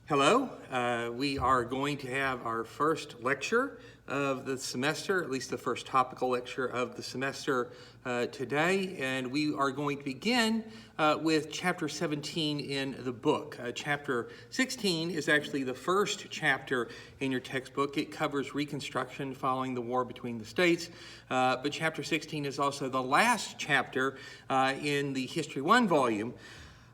Hello. We are going to have our first lecture of the semester, at least the first topical lecture of the semester today, and we are going to begin with Chapter 17 in the book. Chapter 16 is actually the first chapter in your textbook. It covers Reconstruction following the war between the states, but Chapter 16 is also the last chapter in the History 1 volume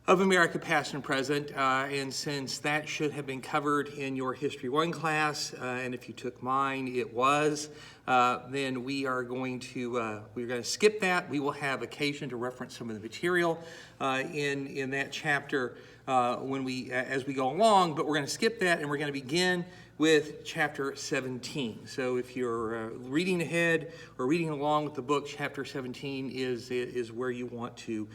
of America Past and Present, and since that should have been covered in your History 1 class, and if you took mine, it was, then we're going to skip that. We will have occasion to reference some of the material in that chapter as we go along, but we're going to skip that, and we're going to begin with Chapter 17. So if you're reading ahead or reading along with the book, Chapter 17 is where you want to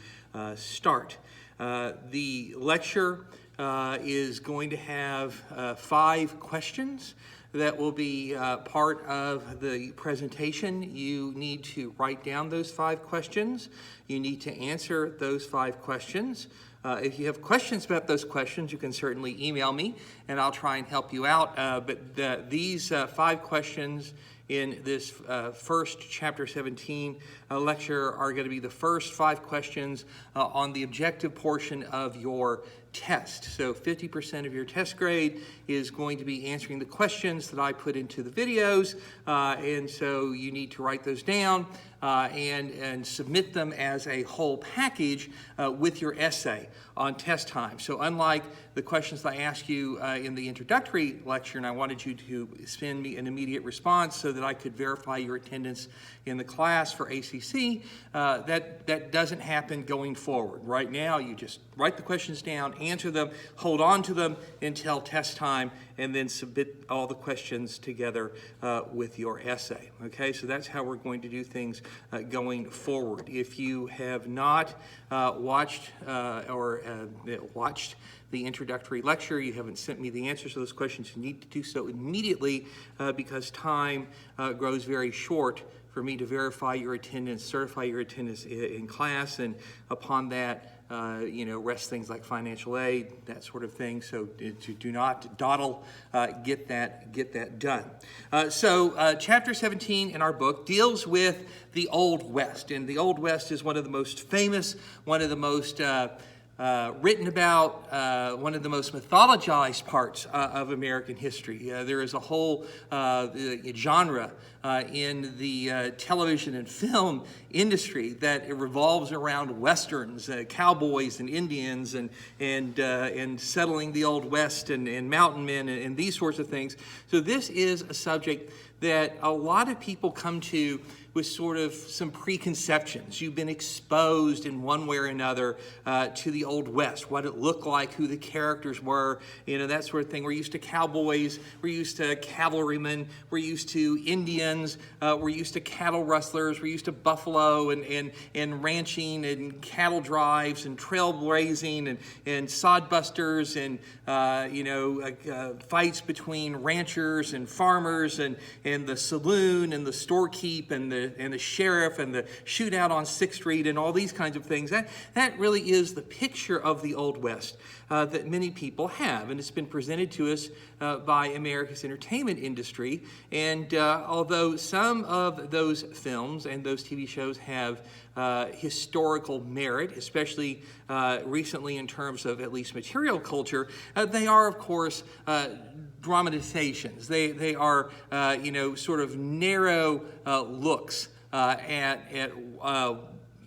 start. The lecture is going to have 5 questions that will be part of the presentation. You need to write down those 5 questions. You need to answer those 5 questions. If you have questions about those questions, you can certainly email me, and I'll try and help you out. But these 5 questions in this first Chapter 17 lecture are going to be the first 5 questions on the objective portion of your test. So 50% of your test grade is going to be answering the questions that I put into the videos, and so you need to write those down and submit them as a whole package with your essay on test time. So unlike the questions that I asked you in the introductory lecture, and I wanted you to send me an immediate response so that I could verify your attendance in the class for ACC, that doesn't happen going forward. Right now, you just write the questions down, answer them, hold on to them until test time, and then submit all the questions together with your essay. Okay, so that's how we're going to do things going forward. If you have not watched the introductory lecture, you haven't sent me the answers to those questions, you need to do so immediately because time grows very short for me to verify your attendance, certify your attendance in class, and upon that, rest things like financial aid, that sort of thing. So do not dawdle, get that done. So Chapter 17 in our book deals with the Old West, and the Old West is one of the most famous, one of the most written about, one of the most mythologized parts of American history. There is a whole genre in the television and film industry that it revolves around westerns, cowboys and Indians, and settling the Old West and mountain men and these sorts of things. So this is a subject that a lot of people come to with sort of some preconceptions. You've been exposed in one way or another to the Old West, what it looked like, who the characters were, that sort of thing. We're used to cowboys, we're used to cavalrymen, we're used to Indians, we're used to cattle rustlers, we're used to buffalo and ranching and cattle drives and trailblazing and sodbusters and fights between ranchers and farmers and the saloon and the storekeep and the sheriff and the shootout on 6th Street and all these kinds of things. That really is the picture of the Old West that many people have, and it's been presented to us by America's entertainment industry. And although some of those films and those TV shows have historical merit, especially recently in terms of at least material culture, they are, of course, dramatizations. They are, sort of narrow looks at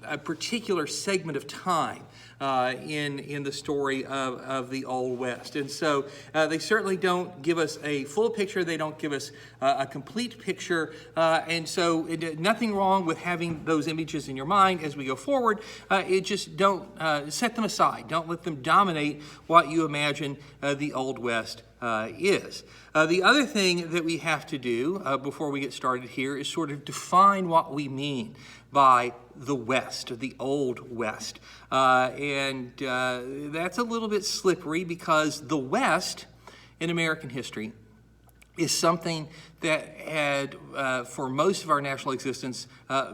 a particular segment of time in the story of the Old West. And so they certainly don't give us a full picture. They don't give us a complete picture. And so nothing wrong with having those images in your mind as we go forward. Just don't set them aside. Don't let them dominate what you imagine the Old West is. The other thing that we have to do before we get started here is sort of define what we mean by the West, the Old West. And that's a little bit slippery because the West in American history is something that had, for most of our national existence,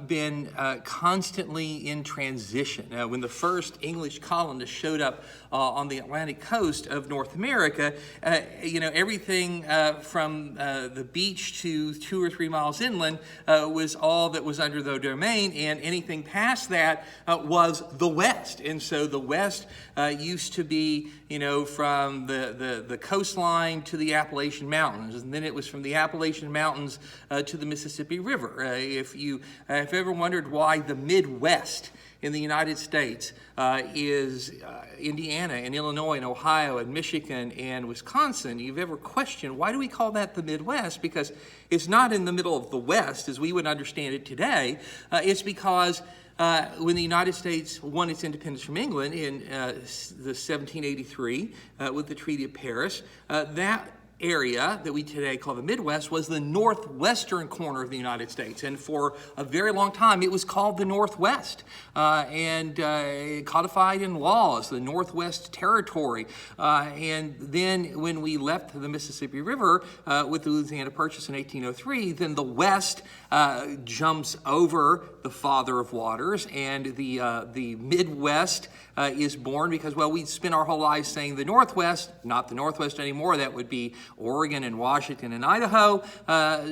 been constantly in transition. When the first English colonists showed up on the Atlantic coast of North America, everything from the beach to 2 or 3 miles inland was all that was under their domain, and anything past that was the West. And so the West used to be, from the coastline to the Appalachian Mountains, and then it was from the Appalachian Mountains to the Mississippi River. If you have ever wondered why the Midwest in the United States is Indiana and Illinois and Ohio and Michigan and Wisconsin, you've ever questioned, why do we call that the Midwest? Because it's not in the middle of the West as we would understand it today. It's because when the United States won its independence from England in the 1783 with the Treaty of Paris, that area that we today call the Midwest was the northwestern corner of the United States, and for a very long time it was called the Northwest, and codified in laws, the Northwest Territory. And then when we left the Mississippi River with the Louisiana Purchase in 1803, then the West jumps over the Father of Waters, and the Midwest is born because, well, we spent our whole lives saying the Northwest, not the Northwest anymore. That would be Oregon and Washington and Idaho.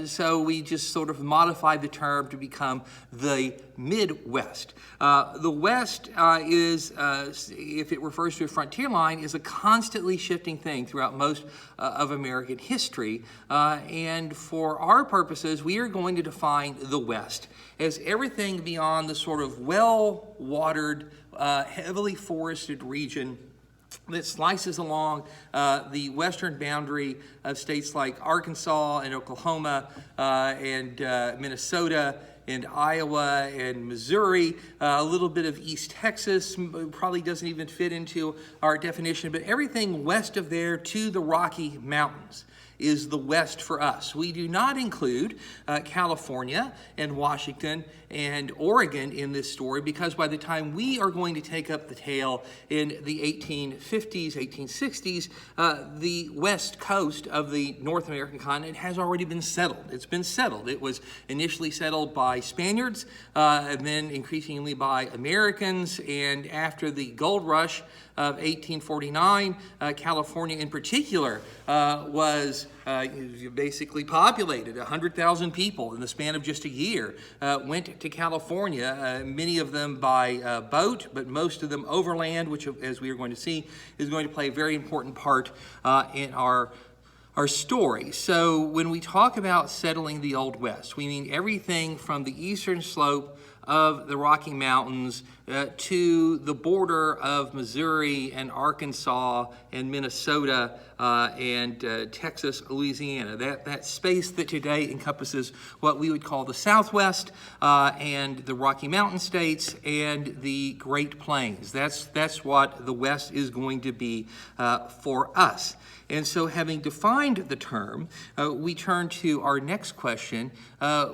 So we just sort of modified the term to become the Midwest. The West is, if it refers to a frontier line, is a constantly shifting thing throughout most of American history. And for our purposes, we are going to define the West as everything beyond the sort of well-watered, heavily forested region that slices along the western boundary of states like Arkansas and Oklahoma and Minnesota and Iowa and Missouri, a little bit of East Texas, probably doesn't even fit into our definition, but everything west of there to the Rocky Mountains is the West for us. We do not include California and Washington and Oregon in this story, because by the time we are going to take up the tale in the 1850s, 1860s, the west coast of the North American continent has already been settled. It's been settled. It was initially settled by Spaniards, and then increasingly by Americans, and after the gold rush of 1849, California in particular was basically populated. 100,000 people in the span of just a year went to California, many of them by boat, but most of them overland, which, as we are going to see, is going to play a very important part in our story. So when we talk about settling the Old West, we mean everything from the eastern slope of the Rocky Mountains to the border of Missouri and Arkansas and Minnesota and Texas, Louisiana. That space that today encompasses what we would call the Southwest and the Rocky Mountain states and the Great Plains. That's what the West is going to be for us. And so, having defined the term, we turn to our next question,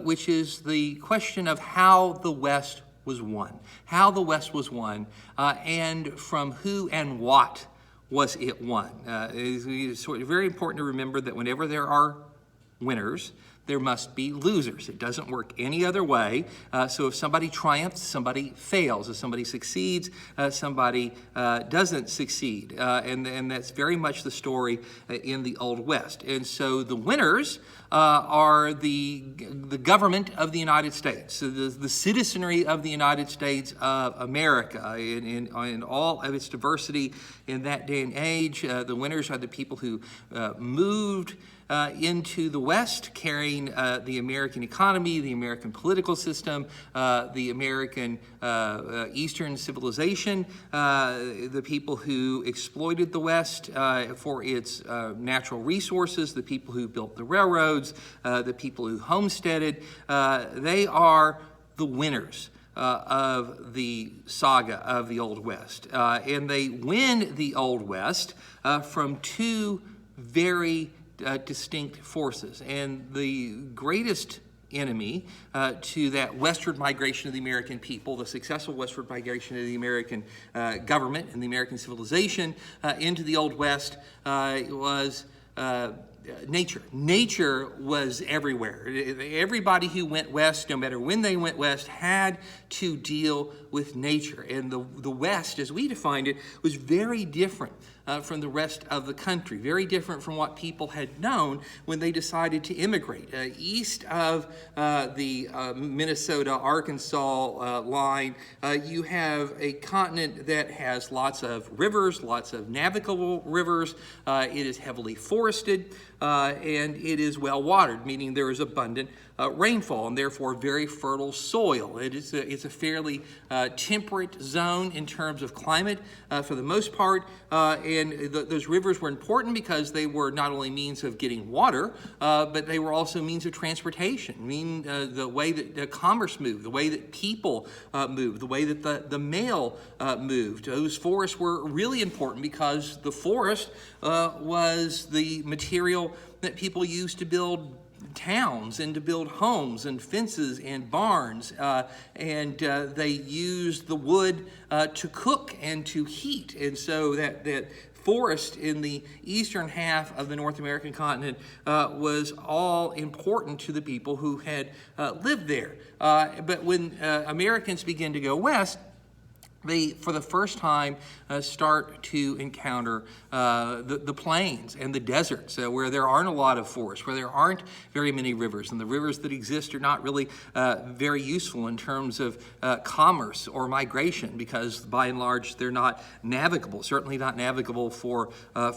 which is the question of how the West was won. How the West was won, and from who and what was it won. It's very important to remember that whenever there are winners, there must be losers. It doesn't work any other way. So if somebody triumphs, somebody fails. If somebody succeeds, somebody doesn't succeed. And that's very much the story in the Old West. And so the winners are the government of the United States, so the citizenry of the United States of America in all of its diversity in that day and age. The winners are the people who moved into the West, carrying the American economy, the American political system, the American Eastern civilization, the people who exploited the West for its natural resources, the people who built the railroads, the people who homesteaded. They are the winners of the saga of the Old West. And they win the Old West from two very distinct forces. And the greatest enemy to that westward migration of the American people, the successful westward migration of the American government and the American civilization into the Old West was nature. Nature was everywhere. Everybody who went west, no matter when they went west, had to deal with nature. And the West, as we defined it, was very different from the rest of the country, very different from what people had known when they decided to immigrate. East of the Minnesota-Arkansas line, you have a continent that has lots of rivers, lots of navigable rivers. It is heavily forested, and it is well watered, meaning there is abundant rainfall and therefore very fertile soil. It's a fairly temperate zone in terms of climate for the most part, and those rivers were important because they were not only means of getting water, but they were also means of transportation, the way that commerce moved, the way that people moved, the way that the mail moved. Those forests were really important because the forest was the material that people used to build towns and to build homes and fences and barns, and they used the wood to cook and to heat. And so that forest in the eastern half of the North American continent was all important to the people who had lived there. But when Americans began to go west, they, for the first time, start to encounter the plains and the deserts where there aren't a lot of forests, where there aren't very many rivers, and the rivers that exist are not really very useful in terms of commerce or migration because, by and large, they're not navigable, certainly not navigable for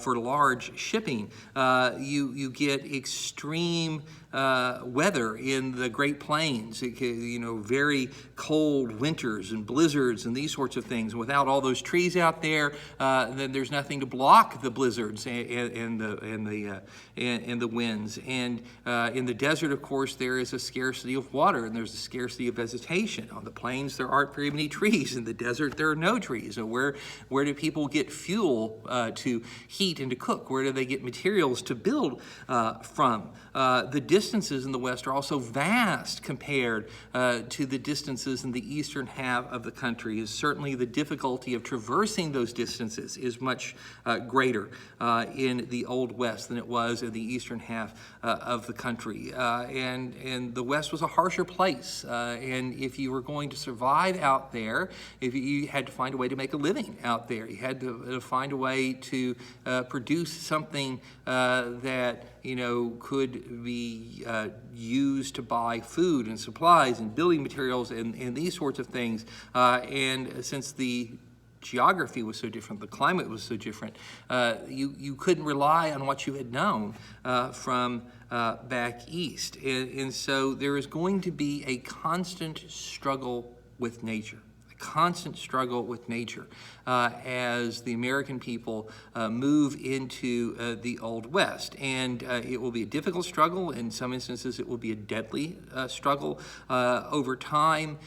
large shipping. You get extreme weather in the Great Plains, very cold winters and blizzards and these sorts of things. Without all those trees out there, then there's nothing to block the blizzards and the winds. And in the desert, of course, there is a scarcity of water and there's a scarcity of vegetation. On the plains, there aren't very many trees. In the desert, there are no trees. So where do people get fuel to heat and to cook? Where do they get materials to build from? The distances in the West are also vast compared to the distances in the eastern half of the country. Certainly the difficulty of traversing those distances is much greater in the Old West than it was in the eastern half of the country. And the West was a harsher place. And if you were going to survive out there, if you had to find a way to make a living out there, you had to find a way to produce something that could be used to buy food and supplies and building materials and these sorts of things. And since the geography was so different, the climate was so different, you couldn't rely on what you had known from back east. And so there is going to be a constant struggle with nature. Constant struggle with nature as the American people move into the Old West. And it will be a difficult struggle. In some instances, it will be a deadly struggle. Over time,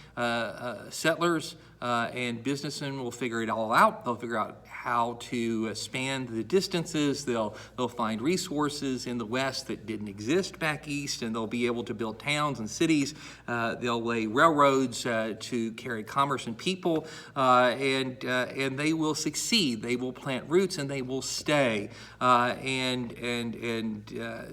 settlers and businessmen will figure it all out. They'll figure out how to span the distances. They'll find resources in the West that didn't exist back east, and they'll be able to build towns and cities. They'll lay railroads to carry commerce and people, and they will succeed. They will plant roots and they will stay.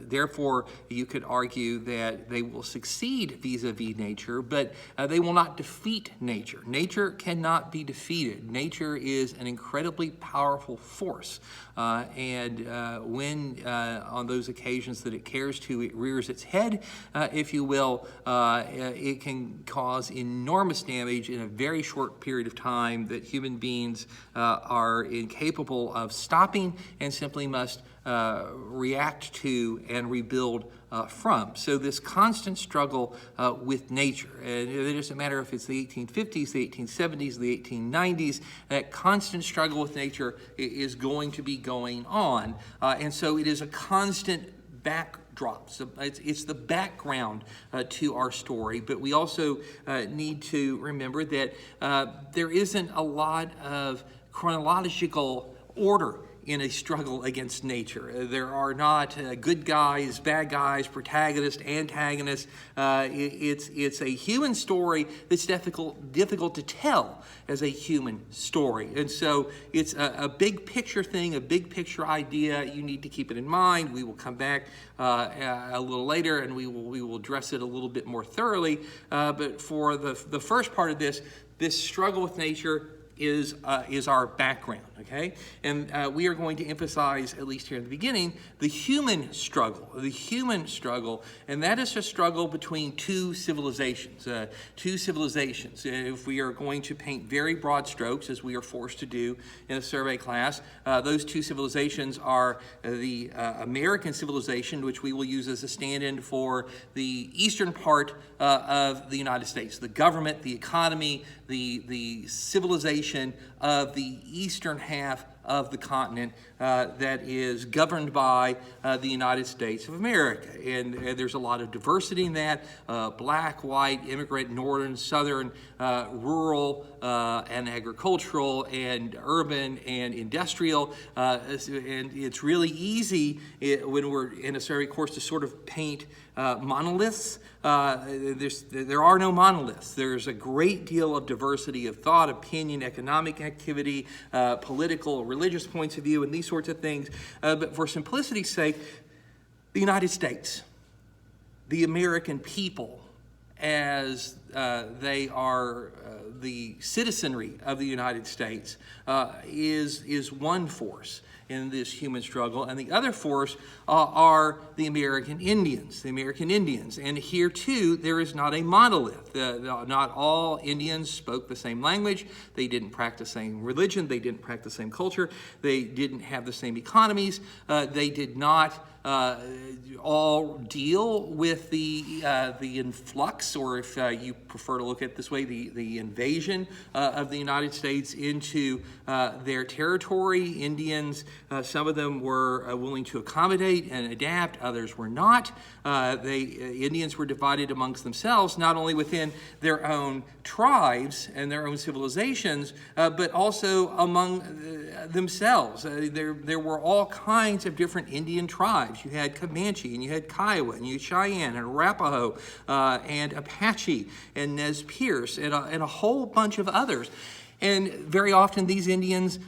Therefore, you could argue that they will succeed vis-a-vis nature, but they will not defeat nature. Nature cannot be defeated. Nature is an incredibly powerful force, and when on those occasions that it cares to, it rears its head, if you will, it can cause enormous damage in a very short period of time that human beings are incapable of stopping and simply must react to and rebuild from. So this constant struggle with nature, and it doesn't matter if it's the 1850s, the 1870s, the 1890s, that constant struggle with nature is going to be going on. And so it is a constant backdrop. So it's the background to our story, but we also need to remember that there isn't a lot of chronological order in a struggle against nature. There are not good guys, bad guys, protagonists, antagonists. It's a human story that's difficult to tell as a human story. And so it's a big picture thing, a big picture idea. You need to keep it in mind. We will come back a little later and we will address it a little bit more thoroughly. But for the first part of this struggle with nature is our background, okay? And we are going to emphasize, at least here in the beginning, the human struggle, and that is a struggle between two civilizations. If we are going to paint very broad strokes, as we are forced to do in a survey class, those two civilizations are the American civilization, which we will use as a stand-in for the eastern part of the United States, the government, the economy, the civilization of the eastern half of the continent that is governed by the United States of America. And there's a lot of diversity in that, black, white, immigrant, northern, southern, rural, and agricultural, and urban, and industrial. And it's really easy when we're in a survey course to sort of paint monoliths. There are no monoliths. There's a great deal of diversity of thought, opinion, economic activity, political, religious points of view, and these sorts of things. But for simplicity's sake, the United States, the American people, as they are the citizenry of the United States, is one force in this human struggle, and the other force are the American Indians. And here too, there is not a monolith. Not all Indians spoke the same language. They didn't practice the same religion. They didn't practice the same culture. They didn't have the same economies. They did not all deal with the influx, or if you prefer to look at it this way, the invasion of the United States into their territory. Indians, some of them were willing to accommodate and adapt, others were not. Indians were divided amongst themselves, not only within their own tribes and their own civilizations, but also among themselves. There were all kinds of different Indian tribes. You had Comanche, and you had Kiowa, and you had Cheyenne, and Arapaho, and Apache, and Nez Perce, and a whole bunch of others. And very often these Indians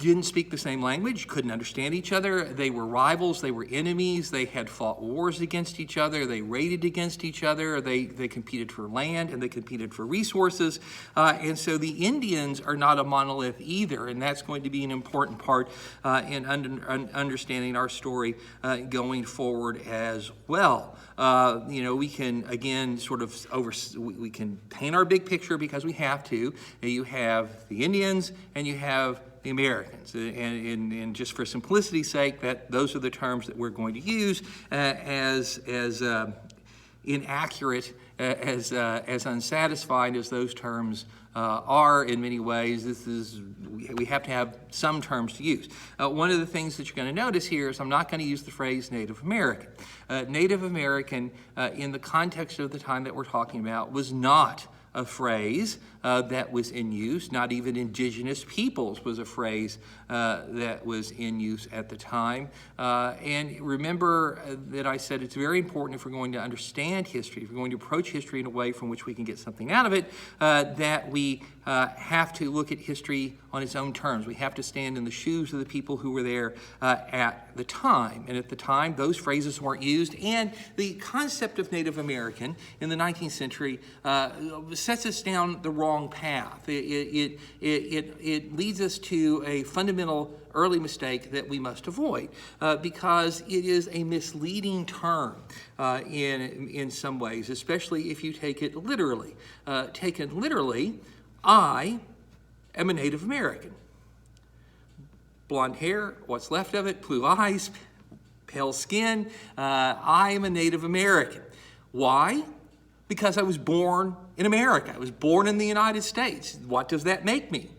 didn't speak the same language, couldn't understand each other. They were rivals, they were enemies, they had fought wars against each other, they raided against each other, they competed for land, and they competed for resources. And so the Indians are not a monolith either, and that's going to be an important part in understanding our story going forward as well. We can, again, we can paint our big picture because we have to. You have the Indians and you have the Americans, and just for simplicity's sake, those are the terms that we're going to use as inaccurate, as unsatisfied as those terms are in many ways. We have to have some terms to use. One of the things that you're going to notice here is I'm not going to use the phrase Native American. Native American, in the context of the time that we're talking about, was not a phrase that was in use. Not even indigenous peoples was a phrase that was in use at the time. And remember that I said it's very important, if we're going to understand history, if we're going to approach history in a way from which we can get something out of it, that we have to look at history on its own terms. We have to stand in the shoes of the people who were there at the time. And at the time, those phrases weren't used. And the concept of Native American in the 19th century sets us down the wrong path. It leads us to a fundamental early mistake that we must avoid because it is a misleading term in some ways, especially if you take it literally. Taken literally, I am a Native American. Blonde hair, what's left of it, blue eyes, pale skin. I am a Native American. Why? Because I was born in America. I was born in the United States. What does that make me?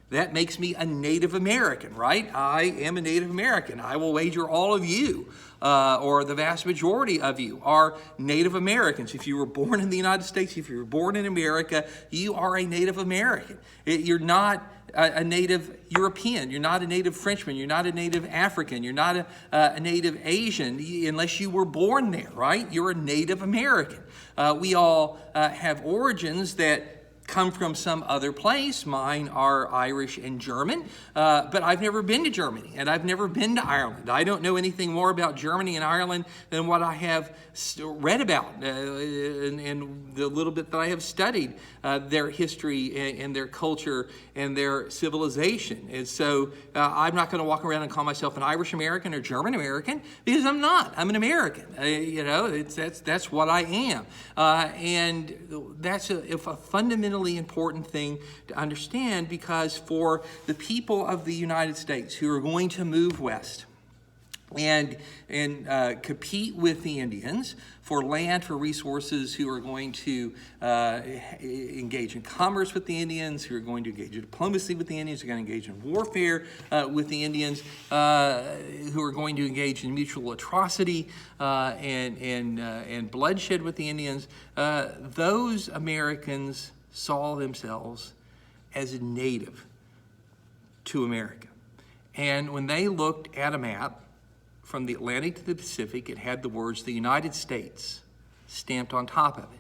That makes me a Native American, right? I am a Native American. I will wager all of you, or the vast majority of you, are Native Americans. If you were born in the United States, if you were born in America, you are a Native American. You're not a Native European. You're not a Native Frenchman. You're not a Native African. You're not a Native Asian unless you were born there, right? You're a Native American. We all have origins that come from some other place. Mine are Irish and German, but I've never been to Germany, and I've never been to Ireland. I don't know anything more about Germany and Ireland than what I have read about, and the little bit that I have studied their history and their culture and their civilization. And so I'm not going to walk around and call myself an Irish American or German American, because I'm not. I'm an American. That's what I am, and that's a fundamentally important thing to understand, because for the people of the United States who are going to move west and compete with the Indians for land, for resources, who are going to engage in commerce with the Indians, who are going to engage in diplomacy with the Indians, who are going to engage in warfare with the Indians, who are going to engage in mutual atrocity and bloodshed with the Indians, those Americans saw themselves as native to America. And when they looked at a map from the Atlantic to the Pacific, it had the words "the United States" stamped on top of it.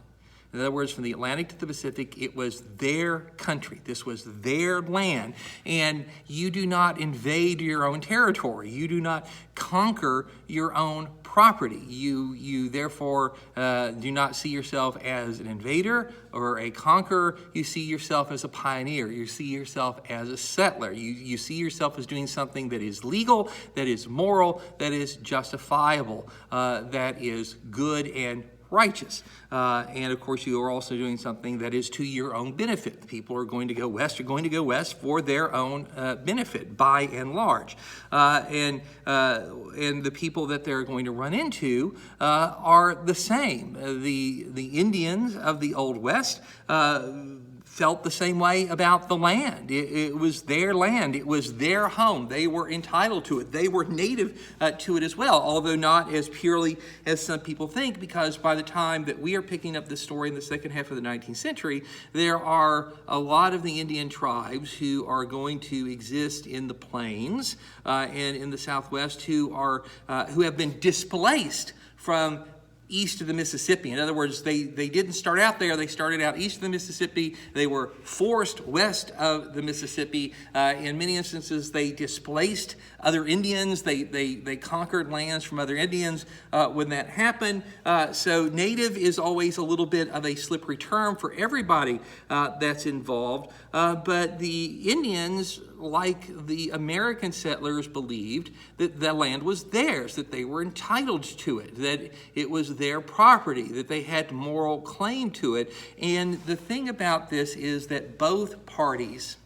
In other words, from the Atlantic to the Pacific, it was their country. This was their land. And you do not invade your own territory. You do not conquer your own property. You therefore do not see yourself as an invader or a conqueror. You see yourself as a pioneer. You see yourself as a settler. You see yourself as doing something that is legal, that is moral, that is justifiable, that is good and righteous. And of course, you are also doing something that is to your own benefit. The people who are going to go west for their own benefit, by and large. And the people that they're going to run into are the same. The Indians of the Old West felt the same way about the land. It was their land. It was their home. They were entitled to it. They were native to it as well, although not as purely as some people think, because by the time that we are picking up this story in the second half of the 19th century, there are a lot of the Indian tribes who are going to exist in the plains and in the Southwest who have been displaced from east of the Mississippi. In other words, they didn't start out there. They started out east of the Mississippi. They were forced west of the Mississippi. In many instances, they displaced other Indians. They conquered lands from other Indians when that happened. So native is always a little bit of a slippery term for everybody that's involved. But the Indians, like the American settlers, believed that the land was theirs, that they were entitled to it, that it was their property, that they had moral claim to it. And the thing about this is that both parties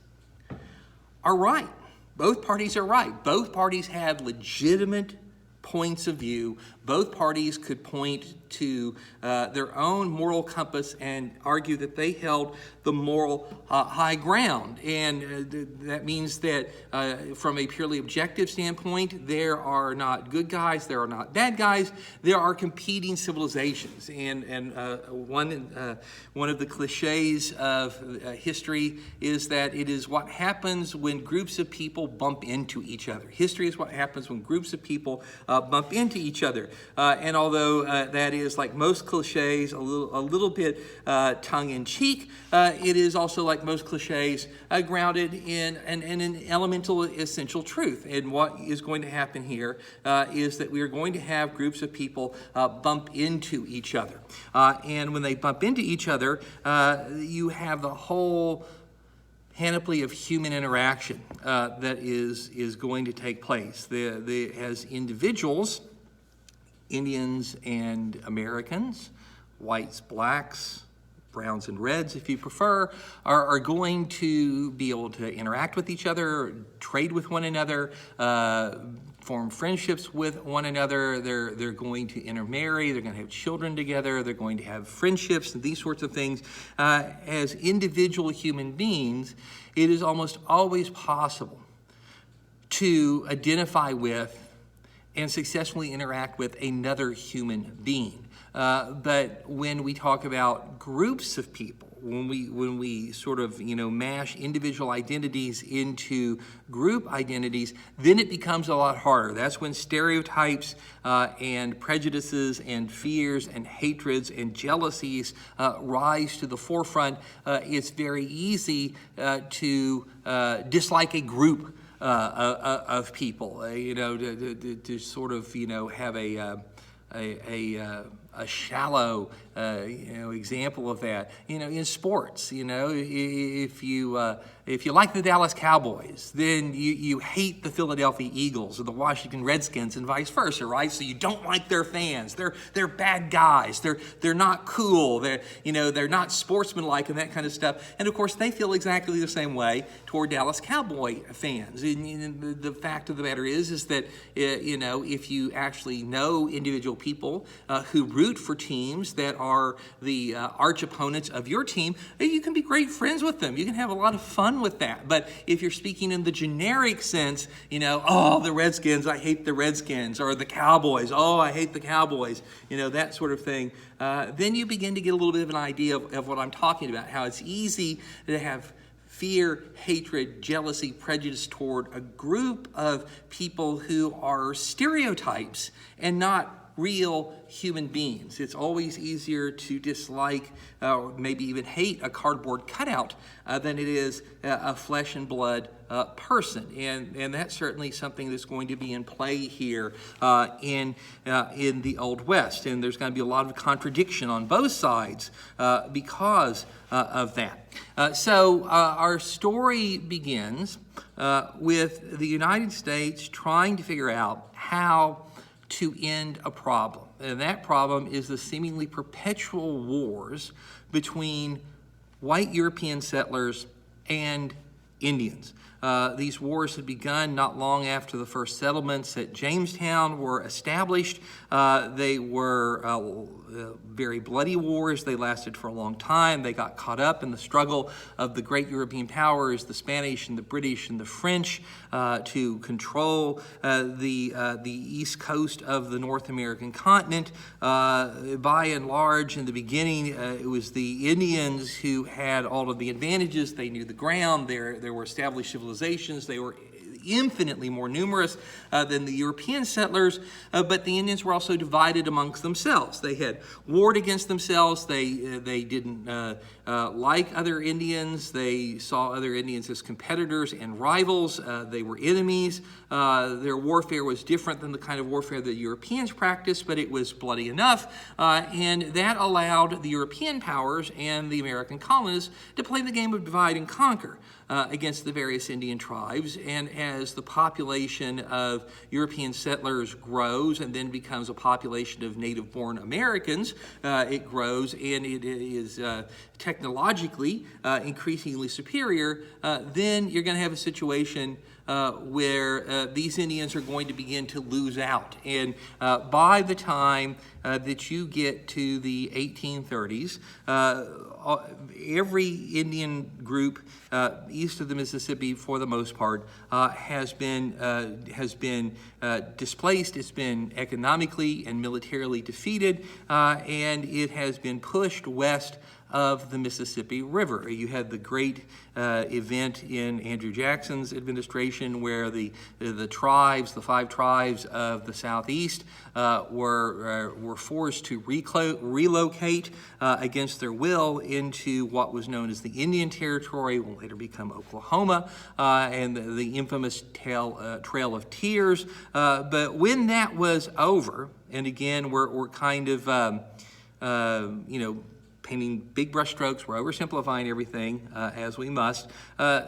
are right. Both parties are right. Both parties had legitimate points of view. Both parties could point to their own moral compass and argue that they held the moral high ground. And that means that from a purely objective standpoint, there are not good guys, there are not bad guys, there are competing civilizations. And one of the cliches of history is that it is what happens when groups of people bump into each other. History is what happens when groups of people bump into each other. And although that is, like most cliches, a little bit tongue-in-cheek, it is also, like most cliches, grounded in an elemental essential truth. And what is going to happen here is that we are going to have groups of people bump into each other. And when they bump into each other, you have the whole panoply of human interaction that is going to take place. As individuals, Indians and Americans, whites, blacks, browns and reds, if you prefer, are going to be able to interact with each other, trade with one another, form friendships with one another. They're going to intermarry. They're going to have children together. They're going to have friendships and these sorts of things. As individual human beings, it is almost always possible to identify with and successfully interact with another human being. But when we talk about groups of people, when we sort of mash individual identities into group identities, then it becomes a lot harder. That's when stereotypes and prejudices and fears and hatreds and jealousies rise to the forefront. It's very easy to dislike a group of people, to sort of have a shallow example of that. In sports, if you like the Dallas Cowboys, then you hate the Philadelphia Eagles or the Washington Redskins and vice versa, right? So you don't like their fans. They're bad guys. They're not cool. They're not sportsmanlike and that kind of stuff. And of course, they feel exactly the same way toward Dallas Cowboy fans. And the fact of the matter is that if you actually know individual people who root for teams that are the arch opponents of your team, you can be great friends with them. You can have a lot of fun with that. But if you're speaking in the generic sense, the Redskins, I hate the Redskins, or the Cowboys, I hate the Cowboys, that sort of thing, then you begin to get a little bit of an idea of what I'm talking about, how it's easy to have fear, hatred, jealousy, prejudice toward a group of people who are stereotypes and not real human beings. It's always easier to dislike or maybe even hate a cardboard cutout than it is a flesh and blood person. And that's certainly something that's going to be in play here in the Old West. And there's going to be a lot of contradiction on both sides because of that. So our story begins with the United States trying to figure out how to end a problem. And that problem is the seemingly perpetual wars between white European settlers and Indians. These wars had begun not long after the first settlements at Jamestown were established. They were very bloody wars. They lasted for a long time. They got caught up in the struggle of the great European powers, the Spanish and the British and the French, to control the east coast of the North American continent. By and large, in the beginning, it was the Indians who had all of the advantages. They knew the ground. There were established civilizations. They were infinitely more numerous than the European settlers, but the Indians were also divided amongst themselves. They had warred against themselves. They didn't like other Indians. They saw other Indians as competitors and rivals. They were enemies. Their warfare was different than the kind of warfare that Europeans practiced, but it was bloody enough, and that allowed the European powers and the American colonists to play the game of divide and conquer against the various Indian tribes. And as the population of European settlers grows and then becomes a population of native-born Americans, it grows and it is technologically increasingly superior, then you're going to have a situation where these Indians are going to begin to lose out. And by the time that you get to the 1830s, every Indian group east of the Mississippi, for the most part, has been displaced. It's been economically and militarily defeated, and it has been pushed west of the Mississippi River. You had the great event in Andrew Jackson's administration where the tribes, the 5 tribes of the Southeast, were forced to relocate against their will into what was known as the Indian Territory, will later become Oklahoma, and the infamous Trail of Tears. But when that was over, and again, we're kind of, painting big brush strokes, we're oversimplifying everything as we must.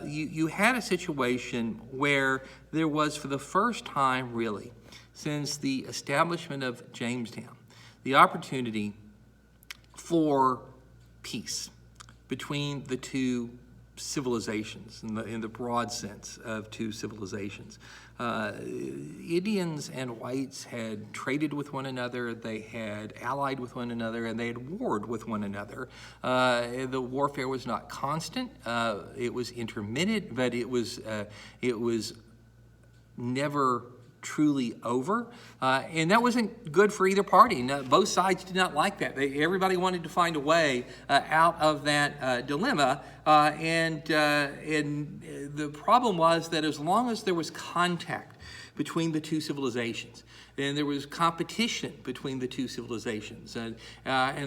You had a situation where there was, for the first time really, since the establishment of Jamestown, the opportunity for peace between the two civilizations in the broad sense of two civilizations. Indians and whites had traded with one another, they had allied with one another, and they had warred with one another. The warfare was not constant, it was intermittent, but it was never truly over, and that wasn't good for either party. No, both sides did not like that. Everybody wanted to find a way out of that dilemma, and the problem was that as long as there was contact between the two civilizations, and there was competition between the two civilizations, and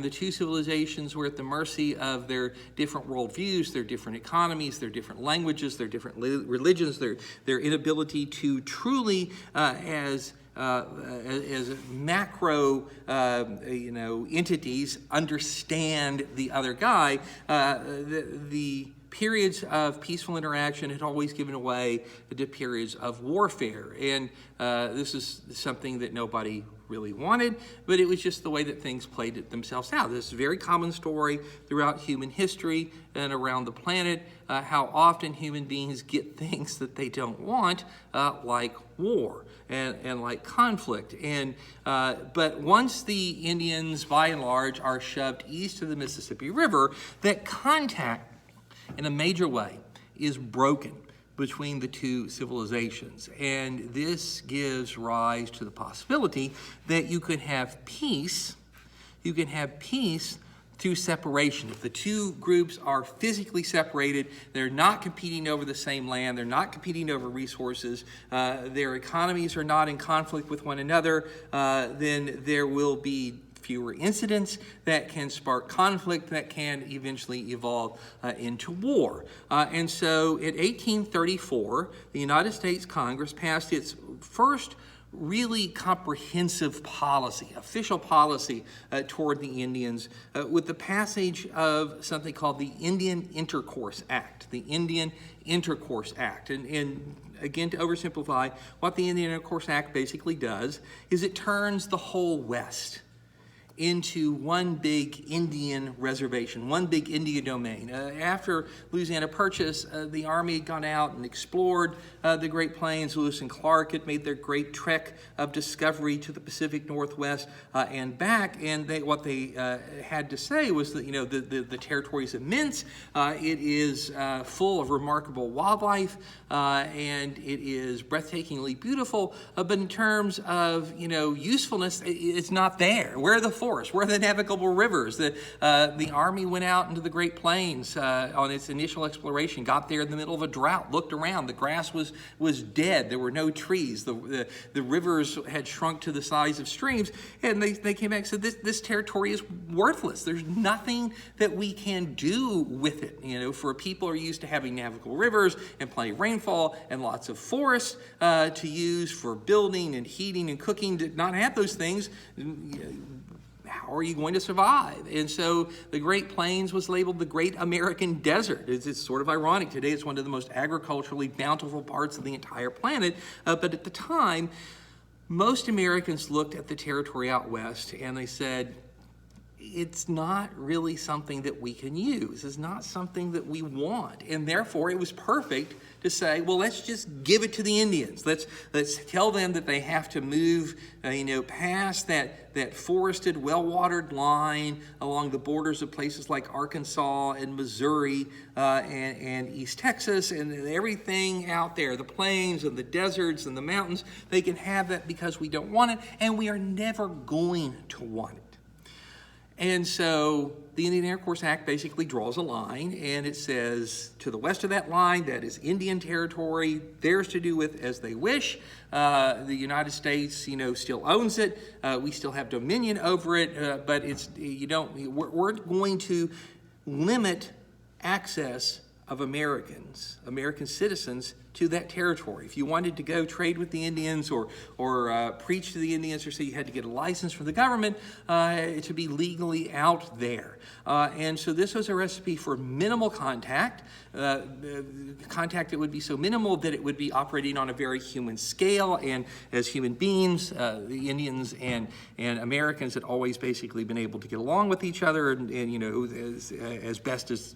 the two civilizations were at the mercy of their different worldviews, their different economies, their different languages, their different religions, their inability to truly, as macro, entities, understand the other guy. The periods of peaceful interaction had always given way to periods of warfare. And this is something that nobody really wanted, but it was just the way that things played themselves out. This is a very common story throughout human history and around the planet, how often human beings get things that they don't want, like war and like conflict. But once the Indians, by and large, are shoved east of the Mississippi River, that contact in a major way is broken between the two civilizations. And this gives rise to the possibility that you could have peace. You can have peace through separation. If the two groups are physically separated, they're not competing over the same land, they're not competing over resources, their economies are not in conflict with one another, then there will be fewer incidents that can spark conflict that can eventually evolve into war. And so in 1834, the United States Congress passed its first really comprehensive policy, official policy toward the Indians with the passage of something called the Indian Intercourse Act. The Indian Intercourse Act. And again, to oversimplify, what the Indian Intercourse Act basically does is it turns the whole West into one big Indian reservation, one big Indian domain. After Louisiana Purchase, the Army had gone out and explored the Great Plains. Lewis and Clark had made their great trek of discovery to the Pacific Northwest and back, and what they had to say was that, the territory is immense, it is full of remarkable wildlife, and it is breathtakingly beautiful, but in terms of, usefulness, it's not there. Where are the forests? Where are the navigable rivers? The Army went out into the Great Plains on its initial exploration, got there in the middle of a drought, looked around, the grass was dead, there were no trees, the rivers had shrunk to the size of streams, and they came back and said, this territory is worthless. There's nothing that we can do with it. For people who are used to having navigable rivers and plenty of rainfall and lots of forests to use for building and heating and cooking, to not have those things, how are you going to survive? And so the Great Plains was labeled the Great American Desert. It's sort of ironic. Today it's one of the most agriculturally bountiful parts of the entire planet. But at the time, most Americans looked at the territory out west and they said, it's not really something that we can use. It's not something that we want. And therefore, it was perfect to say, well, let's just give it to the Indians. Let's tell them that they have to move, past that forested, well-watered line along the borders of places like Arkansas and Missouri and East Texas and everything out there, the plains and the deserts and the mountains. They can have that because we don't want it, and we are never going to want it. And so the Indian Intercourse Act basically draws a line, and it says to the west of that line, that is Indian territory, theirs to do with as they wish. The United States, still owns it. We still have dominion over it, but we're going to limit access of American citizens to that territory. If you wanted to go trade with the Indians or preach to the Indians, or say you had to get a license from the government to be legally out there. And so this was a recipe for minimal contact, contact that would be so minimal that it would be operating on a very human scale. And as human beings, the Indians and Americans had always basically been able to get along with each other and as best as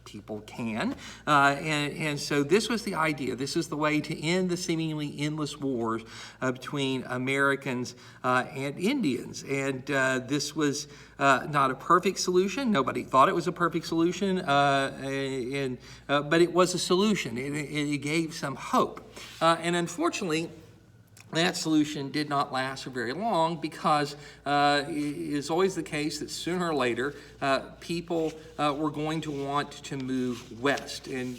people can. And so this was the idea. This is the way to end the seemingly endless wars between Americans and Indians. And this was not a perfect solution. Nobody thought it was a perfect solution, but it was a solution. It gave some hope. And unfortunately, that solution did not last for very long because it is always the case that sooner or later people were going to want to move west. And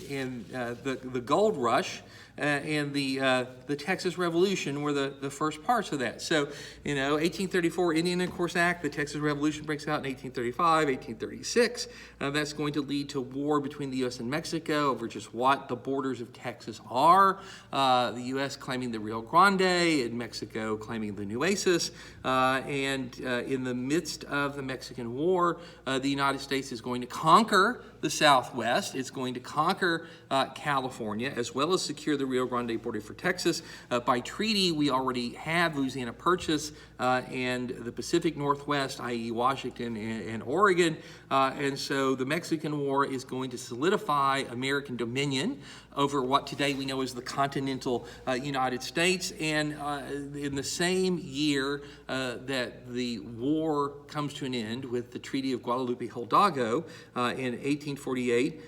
the gold rush and the Texas Revolution were the first parts of that. So, 1834 Indian Intercourse Act, the Texas Revolution breaks out in 1835, 1836. That's going to lead to war between the U.S. and Mexico over just what the borders of Texas are. The U.S. claiming the Rio Grande and Mexico claiming the Nueces. And in the midst of the Mexican War, the United States is going to conquer the Southwest. It's going to conquer California, as well as secure the Rio Grande border for Texas. By treaty, we already have Louisiana Purchase and the Pacific Northwest, i.e. Washington and Oregon. And so the Mexican War is going to solidify American dominion over what today we know as the continental United States. And in the same year that the war comes to an end with the Treaty of Guadalupe Hidalgo in 1848,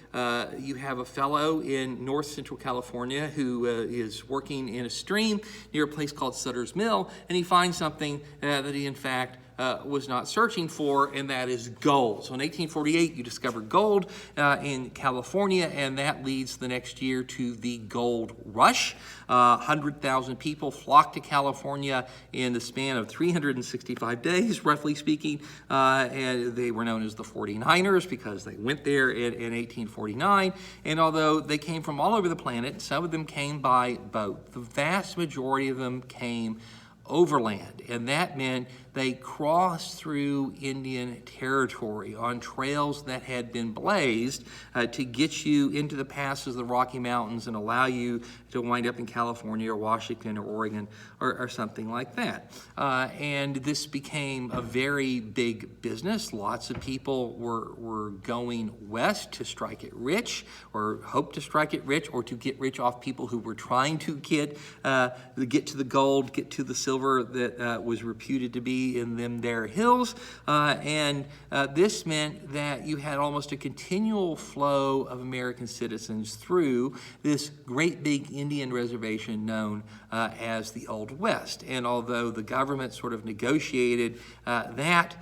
you have a fellow in north central California who is working in a stream near a place called Sutter's Mill, and he finds something that he in fact was not searching for, and that is gold. So in 1848, you discover gold in California, and that leads the next year to the gold rush. 100,000 people flocked to California in the span of 365 days, roughly speaking, and they were known as the 49ers because they went there in 1849. And although they came from all over the planet, some of them came by boat. The vast majority of them came overland, and that meant they crossed through Indian territory on trails that had been blazed to get you into the passes of the Rocky Mountains and allow you to wind up in California or Washington or Oregon or something like that. And this became a very big business. Lots of people were going west to strike it rich, or hope to strike it rich, or to get rich off people who were trying to get to the gold, get to the silver that was reputed to be in them there hills. And this meant that you had almost a continual flow of American citizens through this great big Indian reservation known as the Old West. And although the government sort of negotiated that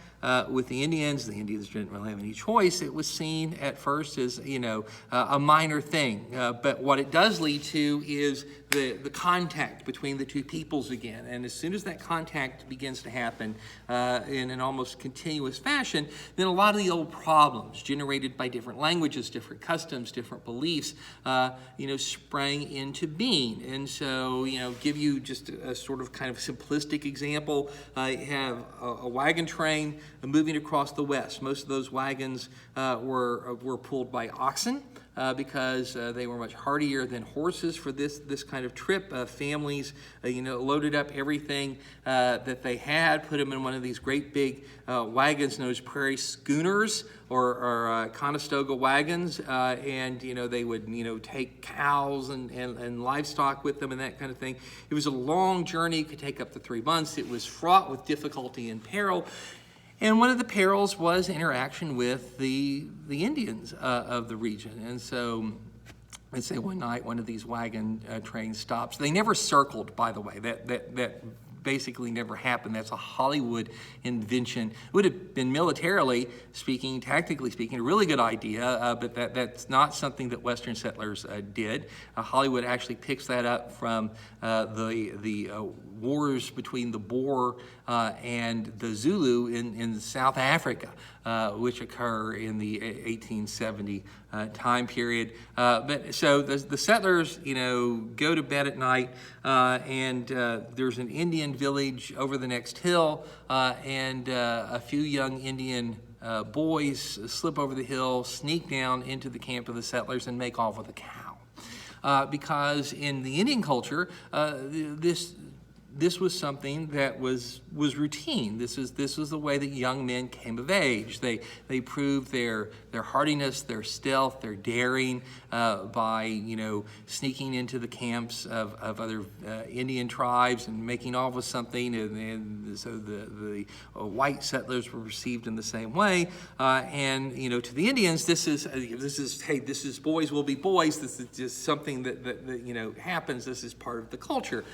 with the Indians didn't really have any choice. It was seen at first as, a minor thing. But what it does lead to is the contact between the two peoples again. And as soon as that contact begins to happen in an almost continuous fashion, then a lot of the old problems generated by different languages, different customs, different beliefs, sprang into being. And so, give you just a sort of kind of simplistic example. You have a wagon train moving across the West. Most of those wagons were pulled by oxen. Because they were much hardier than horses for this kind of trip. Families, loaded up everything that they had, put them in one of these great big wagons known as prairie schooners or Conestoga wagons, and they would take cows and livestock with them and that kind of thing. It was a long journey; it could take up to 3 months. It was fraught with difficulty and peril. And one of the perils was interaction with the Indians of the region. And so, let's say one night one of these wagon trains stops. They never circled, by the way. That basically never happened. That's a Hollywood invention. It would have been militarily speaking, tactically speaking, a really good idea, but that's not something that Western settlers did. Hollywood actually picks that up from the wars between the Boer and the Zulu in South Africa, which occur in the 1870 time period. But so the settlers, go to bed at night, and there's an Indian village over the next hill, and a few young Indian boys slip over the hill, sneak down into the camp of the settlers, and make off with a cow. Because in the Indian culture, this was something that was routine. This was the way that young men came of age. They proved their hardiness, their stealth, their daring by sneaking into the camps of other Indian tribes and making off with something, and so the white settlers were received in the same way. And to the Indians, this is hey, this is boys will be boys. This is just something that happens. This is part of the culture.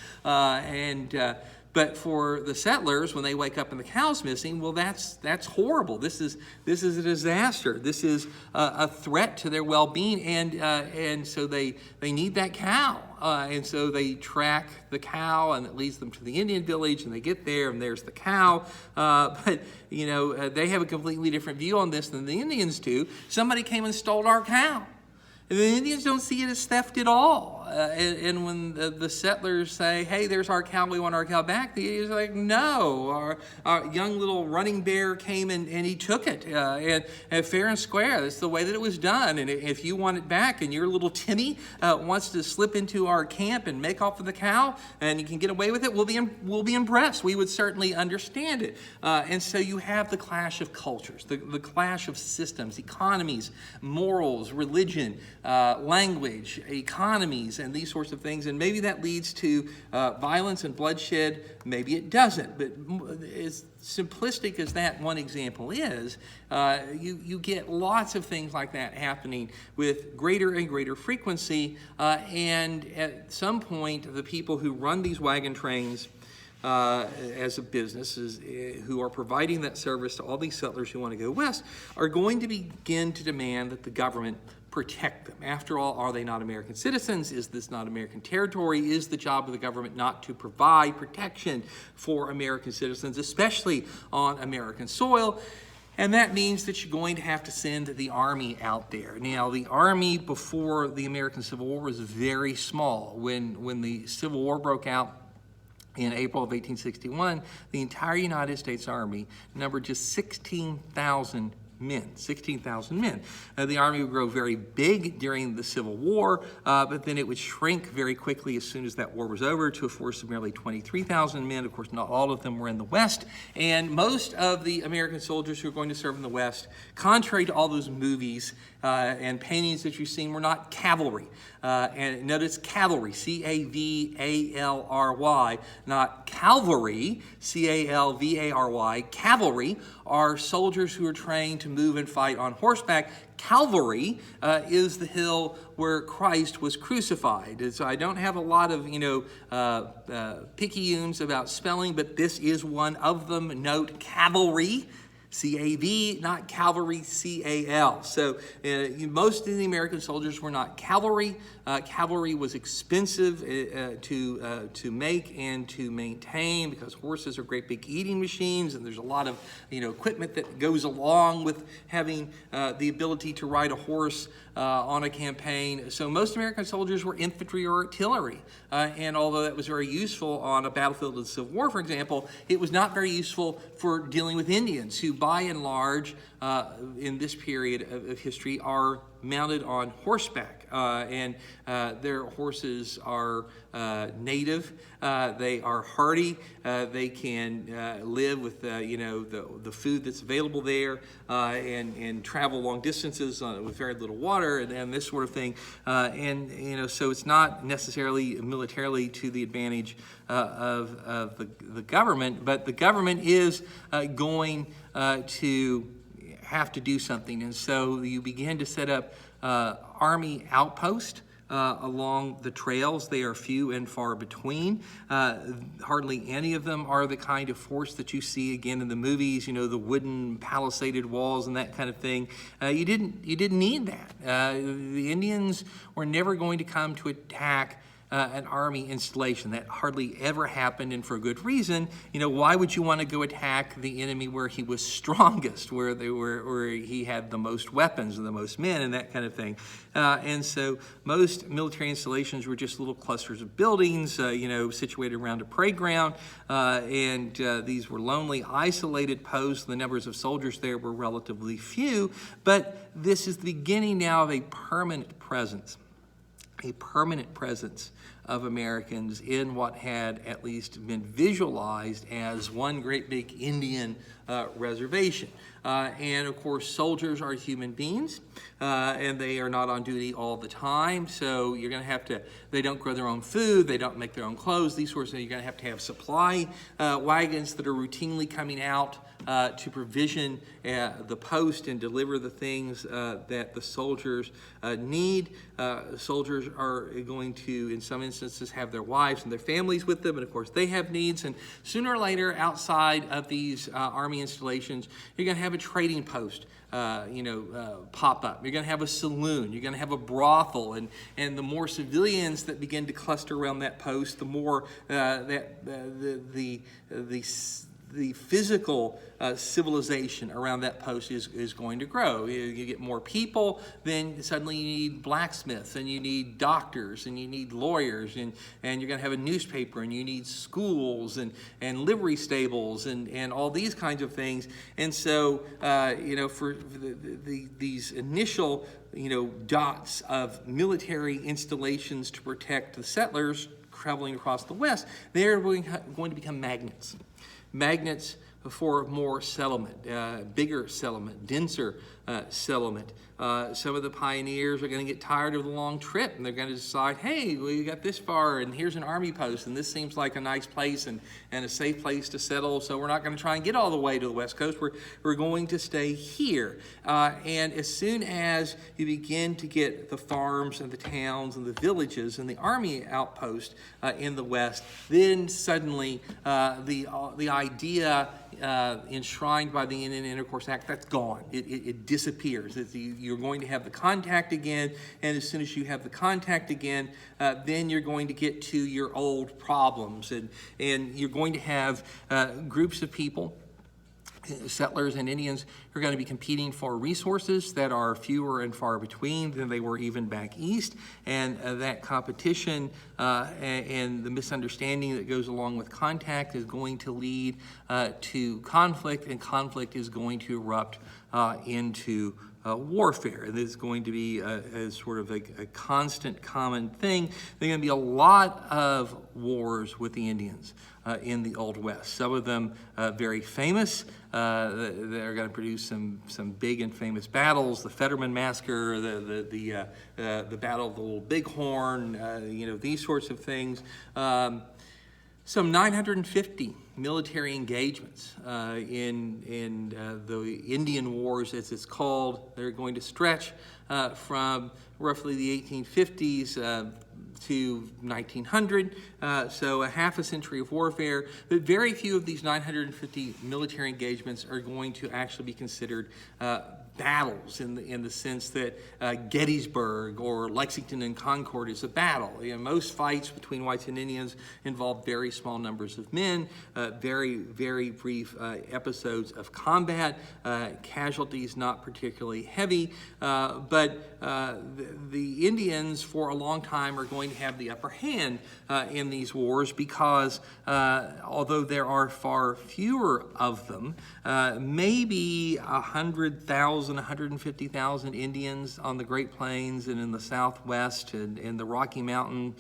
But for the settlers, when they wake up and the cow's missing, well, that's horrible. This is a disaster. This is a threat to their well-being, and so they need that cow, and so they track the cow, and it leads them to the Indian village, and they get there, and there's the cow. But they have a completely different view on this than the Indians do. Somebody came and stole our cow. And the Indians don't see it as theft at all. And when the settlers say, hey, there's our cow, we want our cow back, the Indians are like, no. Our young little running bear came and he took it. And fair and square, that's the way that it was done. And if you want it back and your little Timmy wants to slip into our camp and make off with the cow and you can get away with it, we'll be impressed. We would certainly understand it. And so you have the clash of cultures, the clash of systems, economies, morals, religion, language, economies, and these sorts of things. And maybe that leads to violence and bloodshed. Maybe it doesn't. But as simplistic as that one example is, you get lots of things like that happening with greater and greater frequency. And at some point, the people who run these wagon trains as a business, who are providing that service to all these settlers who want to go west, are going to begin to demand that the government protect them. After all, are they not American citizens? Is this not American territory? Is the job of the government not to provide protection for American citizens, especially on American soil? And that means that you're going to have to send the Army out there. Now, the Army before the American Civil War was very small. When the Civil War broke out in April of 1861, the entire United States Army numbered just 16,000 men, 16,000 men. The Army would grow very big during the Civil War, but then it would shrink very quickly as soon as that war was over to a force of merely 23,000 men. Of course, not all of them were in the West, and most of the American soldiers who were going to serve in the West, contrary to all those movies and paintings that you've seen, were not cavalry. And notice cavalry, C-A-V-A-L-R-Y, not cavalry, C-A-L-V-A-R-Y. Cavalry are soldiers who are trained to move and fight on horseback. Calvary is the hill where Christ was crucified. And so I don't have a lot of, picayunes about spelling, but this is one of them. Note cavalry. C-A-V, not cavalry, C-A-L. So most of the American soldiers were not cavalry. Cavalry was expensive to make and to maintain because horses are great big eating machines, and there's a lot of equipment that goes along with having the ability to ride a horse on a campaign. So most American soldiers were infantry or artillery, and although that was very useful on a battlefield of the Civil War, for example, it was not very useful for dealing with Indians, who by and large in this period of history are mounted on horseback, and their horses are native. They are hardy. They can live with the food that's available there, and travel long distances with very little water and this sort of thing. So it's not necessarily militarily to the advantage of the government, but the government is going to have to do something. And so you begin to set up Army outposts along the trails. They are few and far between. Hardly any of them are the kind of force that you see again in the movies, the wooden palisaded walls and that kind of thing. You didn't need that. The Indians were never going to come to attack an army installation. That hardly ever happened, and for a good reason. Why would you want to go attack the enemy where he was strongest, where he had the most weapons and the most men and that kind of thing? And so most military installations were just little clusters of buildings, situated around a parade ground, and these were lonely, isolated posts. The numbers of soldiers there were relatively few, but this is the beginning now of a permanent presence of Americans in what had at least been visualized as one great big Indian reservation. And of course, soldiers are human beings, and they are not on duty all the time. So you're going to have to, they don't grow their own food, they don't make their own clothes, these sorts of things. You're going to have supply wagons that are routinely coming out to provision the post and deliver the things that the soldiers need. Soldiers are going to, in some instances, have their wives and their families with them, and of course they have needs. And sooner or later, outside of these Army installations, you're going to have a trading post pop up. You're going to have a saloon. You're going to have a brothel, and the more civilians that begin to cluster around that post, the more the physical civilization around that post is going to grow. You get more people, then suddenly you need blacksmiths, and you need doctors, and you need lawyers, and you're going to have a newspaper, and you need schools, and livery stables, and all these kinds of things. And so, for these initial, dots of military installations to protect the settlers traveling across the West, they're going to become magnets. Magnets for more settlement, bigger settlement, denser settlement. Some of the pioneers are going to get tired of the long trip, and they're going to decide, hey, we got this far, and here's an army post, and this seems like a nice place and a safe place to settle, so we're not going to try and get all the way to the West Coast. We're going to stay here. And as soon as you begin to get the farms and the towns and the villages and the army outpost in the West, then suddenly the idea enshrined by the Indian Intercourse Act, that's gone. It disappears. You're going to have the contact again, and as soon as you have the contact again, then you're going to get to your old problems, and you're going to have groups of people, settlers and Indians, who are going to be competing for resources that are fewer and far between than they were even back east, and that competition and the misunderstanding that goes along with contact is going to lead to conflict, and conflict is going to erupt into warfare. And this is going to be a sort of a constant common thing. There are going to be a lot of wars with the Indians in the Old West. Some of them very famous. They're going to produce some big and famous battles. The Fetterman Massacre, the Battle of the Little Bighorn, these sorts of things. Some 950 military engagements in the Indian Wars, as it's called. They're going to stretch from roughly the 1850s to 1900, so a half a century of warfare. But very few of these 950 military engagements are going to actually be considered battles in the sense that Gettysburg or Lexington and Concord is a battle. Most fights between whites and Indians involve very small numbers of men, very, very brief episodes of combat, casualties not particularly heavy, but the Indians for a long time are going to have the upper hand in these wars because although there are far fewer of them, maybe 100,000, 150,000 Indians on the Great Plains and in the Southwest and in the Rocky Mountain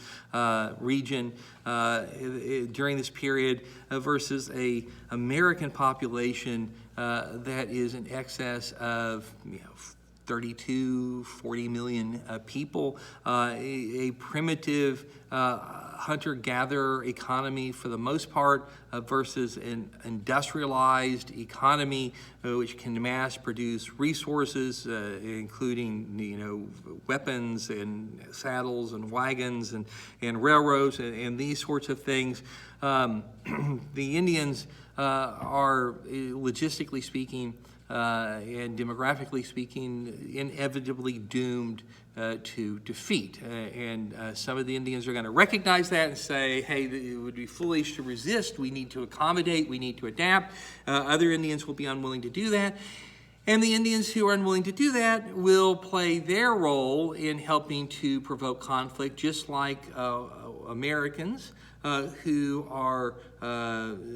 region during this period versus a American population that is in excess of 32, 40 million people, a primitive hunter-gatherer economy for the most part versus an industrialized economy which can mass produce resources, including weapons and saddles and wagons and railroads and these sorts of things. The Indians are, logistically speaking, and demographically speaking, inevitably doomed to defeat. And some of the Indians are going to recognize that and say, hey, it would be foolish to resist. We need to accommodate. We need to adapt. Other Indians will be unwilling to do that. And the Indians who are unwilling to do that will play their role in helping to provoke conflict, just like Americans who are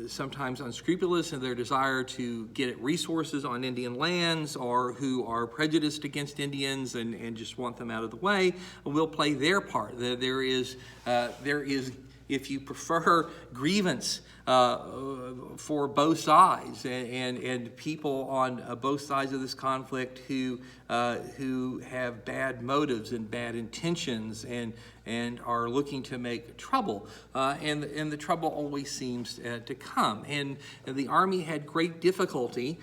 sometimes unscrupulous in their desire to get at resources on Indian lands, or who are prejudiced against Indians and just want them out of the way, will play their part. There is, if you prefer, grievance for both sides, and people on both sides of this conflict who have bad motives and bad intentions and are looking to make trouble, and the trouble always seems to come. And the Army had great difficulty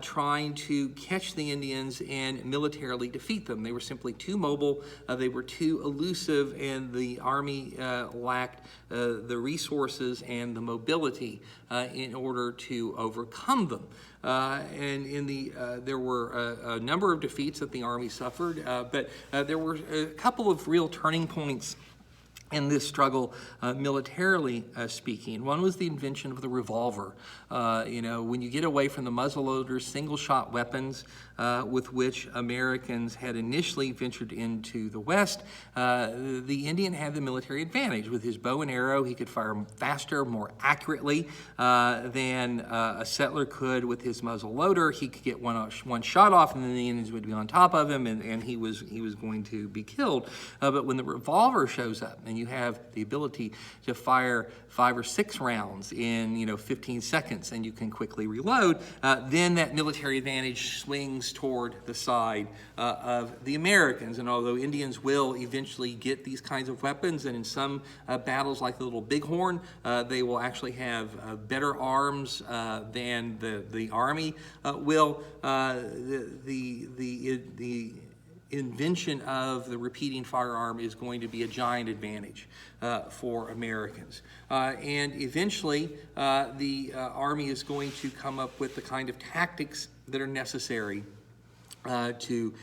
trying to catch the Indians and militarily defeat them. They were simply too mobile, they were too elusive, and the Army lacked the resources and the mobility in order to overcome them. And there were a number of defeats that the Army suffered, but there were a couple of real turning points in this struggle, militarily speaking. One was the invention of the revolver. When you get away from the muzzleloader, single-shot weapons with which Americans had initially ventured into the West, the Indian had the military advantage. With his bow and arrow, he could fire faster, more accurately than a settler could with his muzzleloader. He could get one shot off, and then the Indians would be on top of him, and he was going to be killed. But when the revolver shows up, and you have the ability to fire 5 or 6 rounds in 15 seconds, and you can quickly reload, then that military advantage swings toward the side of the Americans. And although Indians will eventually get these kinds of weapons, and in some battles like the Little Bighorn, they will actually have better arms than the Army will, the invention of the repeating firearm is going to be a giant advantage for Americans. And eventually, the Army is going to come up with the kind of tactics that are necessary to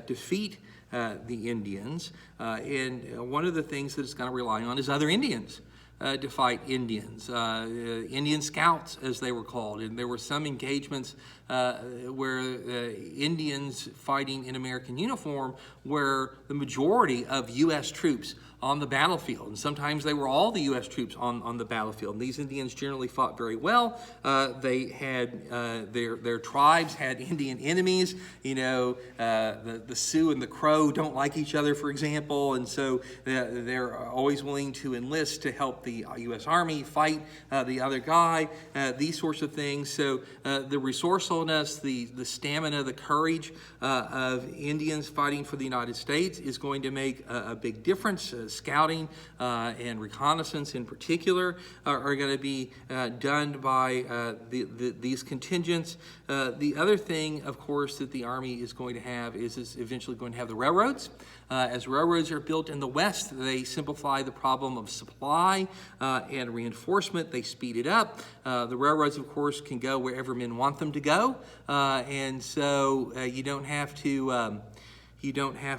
defeat the Indians. And one of the things that it's going to rely on is other Indians to fight Indians, Indian scouts, as they were called. And there were some engagements where Indians fighting in American uniform were the majority of U.S. troops on the battlefield. And sometimes they were all the U.S. troops on the battlefield. And these Indians generally fought very well. They had, their tribes had Indian enemies. The Sioux and the Crow don't like each other, for example. And so they're always willing to enlist to help the U.S. Army fight the other guy, these sorts of things. So the resourcefulness, the stamina, the courage of Indians fighting for the United States is going to make a big difference. Scouting and reconnaissance in particular are going to be done by these contingents. The other thing, of course, that the Army is going to have is eventually going to have the railroads. As railroads are built in the West, they simplify the problem of supply and reinforcement. They speed it up. The railroads, of course, can go wherever men want them to go, and so you don't have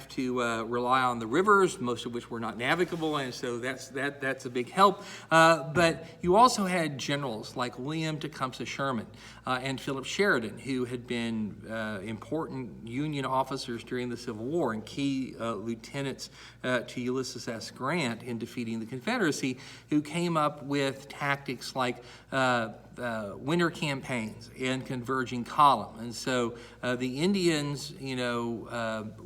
to rely on the rivers, most of which were not navigable, and so that's a big help. But you also had generals like William Tecumseh Sherman and Philip Sheridan, who had been important Union officers during the Civil War and key lieutenants to Ulysses S. Grant in defeating the Confederacy, who came up with tactics like winter campaigns and converging column. And so the Indians,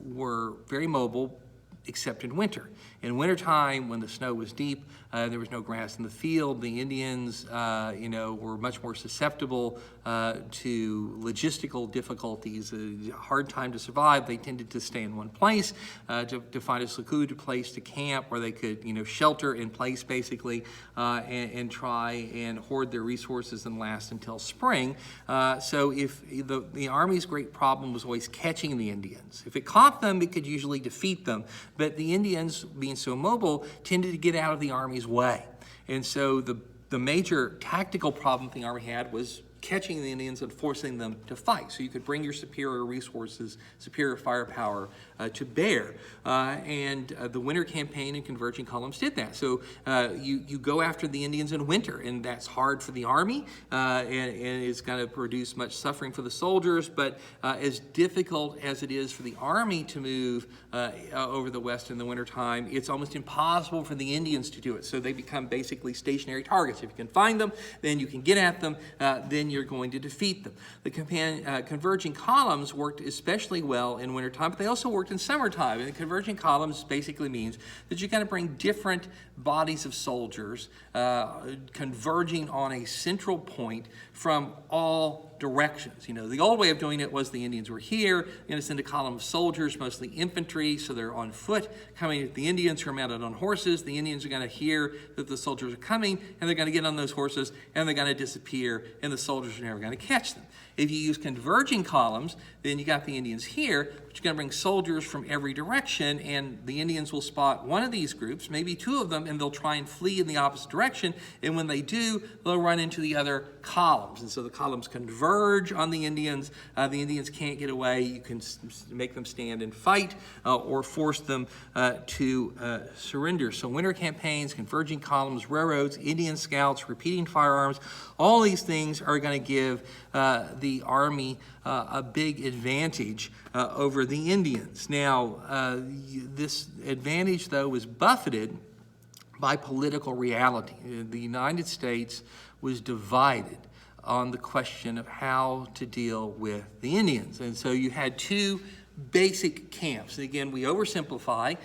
were very mobile, except in winter. In wintertime, when the snow was deep, there was no grass in the field. The Indians, were much more susceptible to logistical difficulties, a hard time to survive. They tended to stay in one place to find a secluded place to camp where they could, shelter in place basically, and try and hoard their resources and last until spring. So if the Army's great problem was always catching the Indians. If it caught them, it could usually defeat them. But the Indians, being so mobile, tended to get out of the Army's way. And so the major tactical problem the Army had was catching the Indians and forcing them to fight. So you could bring your superior resources, superior firepower to bear. And the winter campaign and converging columns did that. So you go after the Indians in winter, and that's hard for the army, and it's going to produce much suffering for the soldiers. But as difficult as it is for the army to move over the west in the wintertime, it's almost impossible for the Indians to do it. So they become basically stationary targets. If you can find them, then you can get at them, then you're going to defeat them. The converging columns worked especially well in wintertime, but they also worked in summertime. And the converging columns basically means that you got to bring different bodies of soldiers converging on a central point from all directions. The old way of doing it was the Indians were here, you're going to send a column of soldiers, mostly infantry, so they're on foot, coming at the Indians who are mounted on horses. The Indians are going to hear that the soldiers are coming, and they're going to get on those horses, and they're going to disappear, and the soldiers are never going to catch them. If you use converging columns, then you got the Indians here, but you're going to bring soldiers from every direction, and the Indians will spot one of these groups, maybe two of them, and they'll try and flee in the opposite direction, and when they do, they'll run into the other columns. And so the columns converge on the Indians. The Indians can't get away. You can make them stand and fight or force them to surrender. So winter campaigns, converging columns, railroads, Indian scouts, repeating firearms, all these things are going to give the army a big advantage over the Indians. Now, this advantage, though, was buffeted by political reality. The United States was divided on the question of how to deal with the Indians. And so you had two basic camps. And again, we oversimplify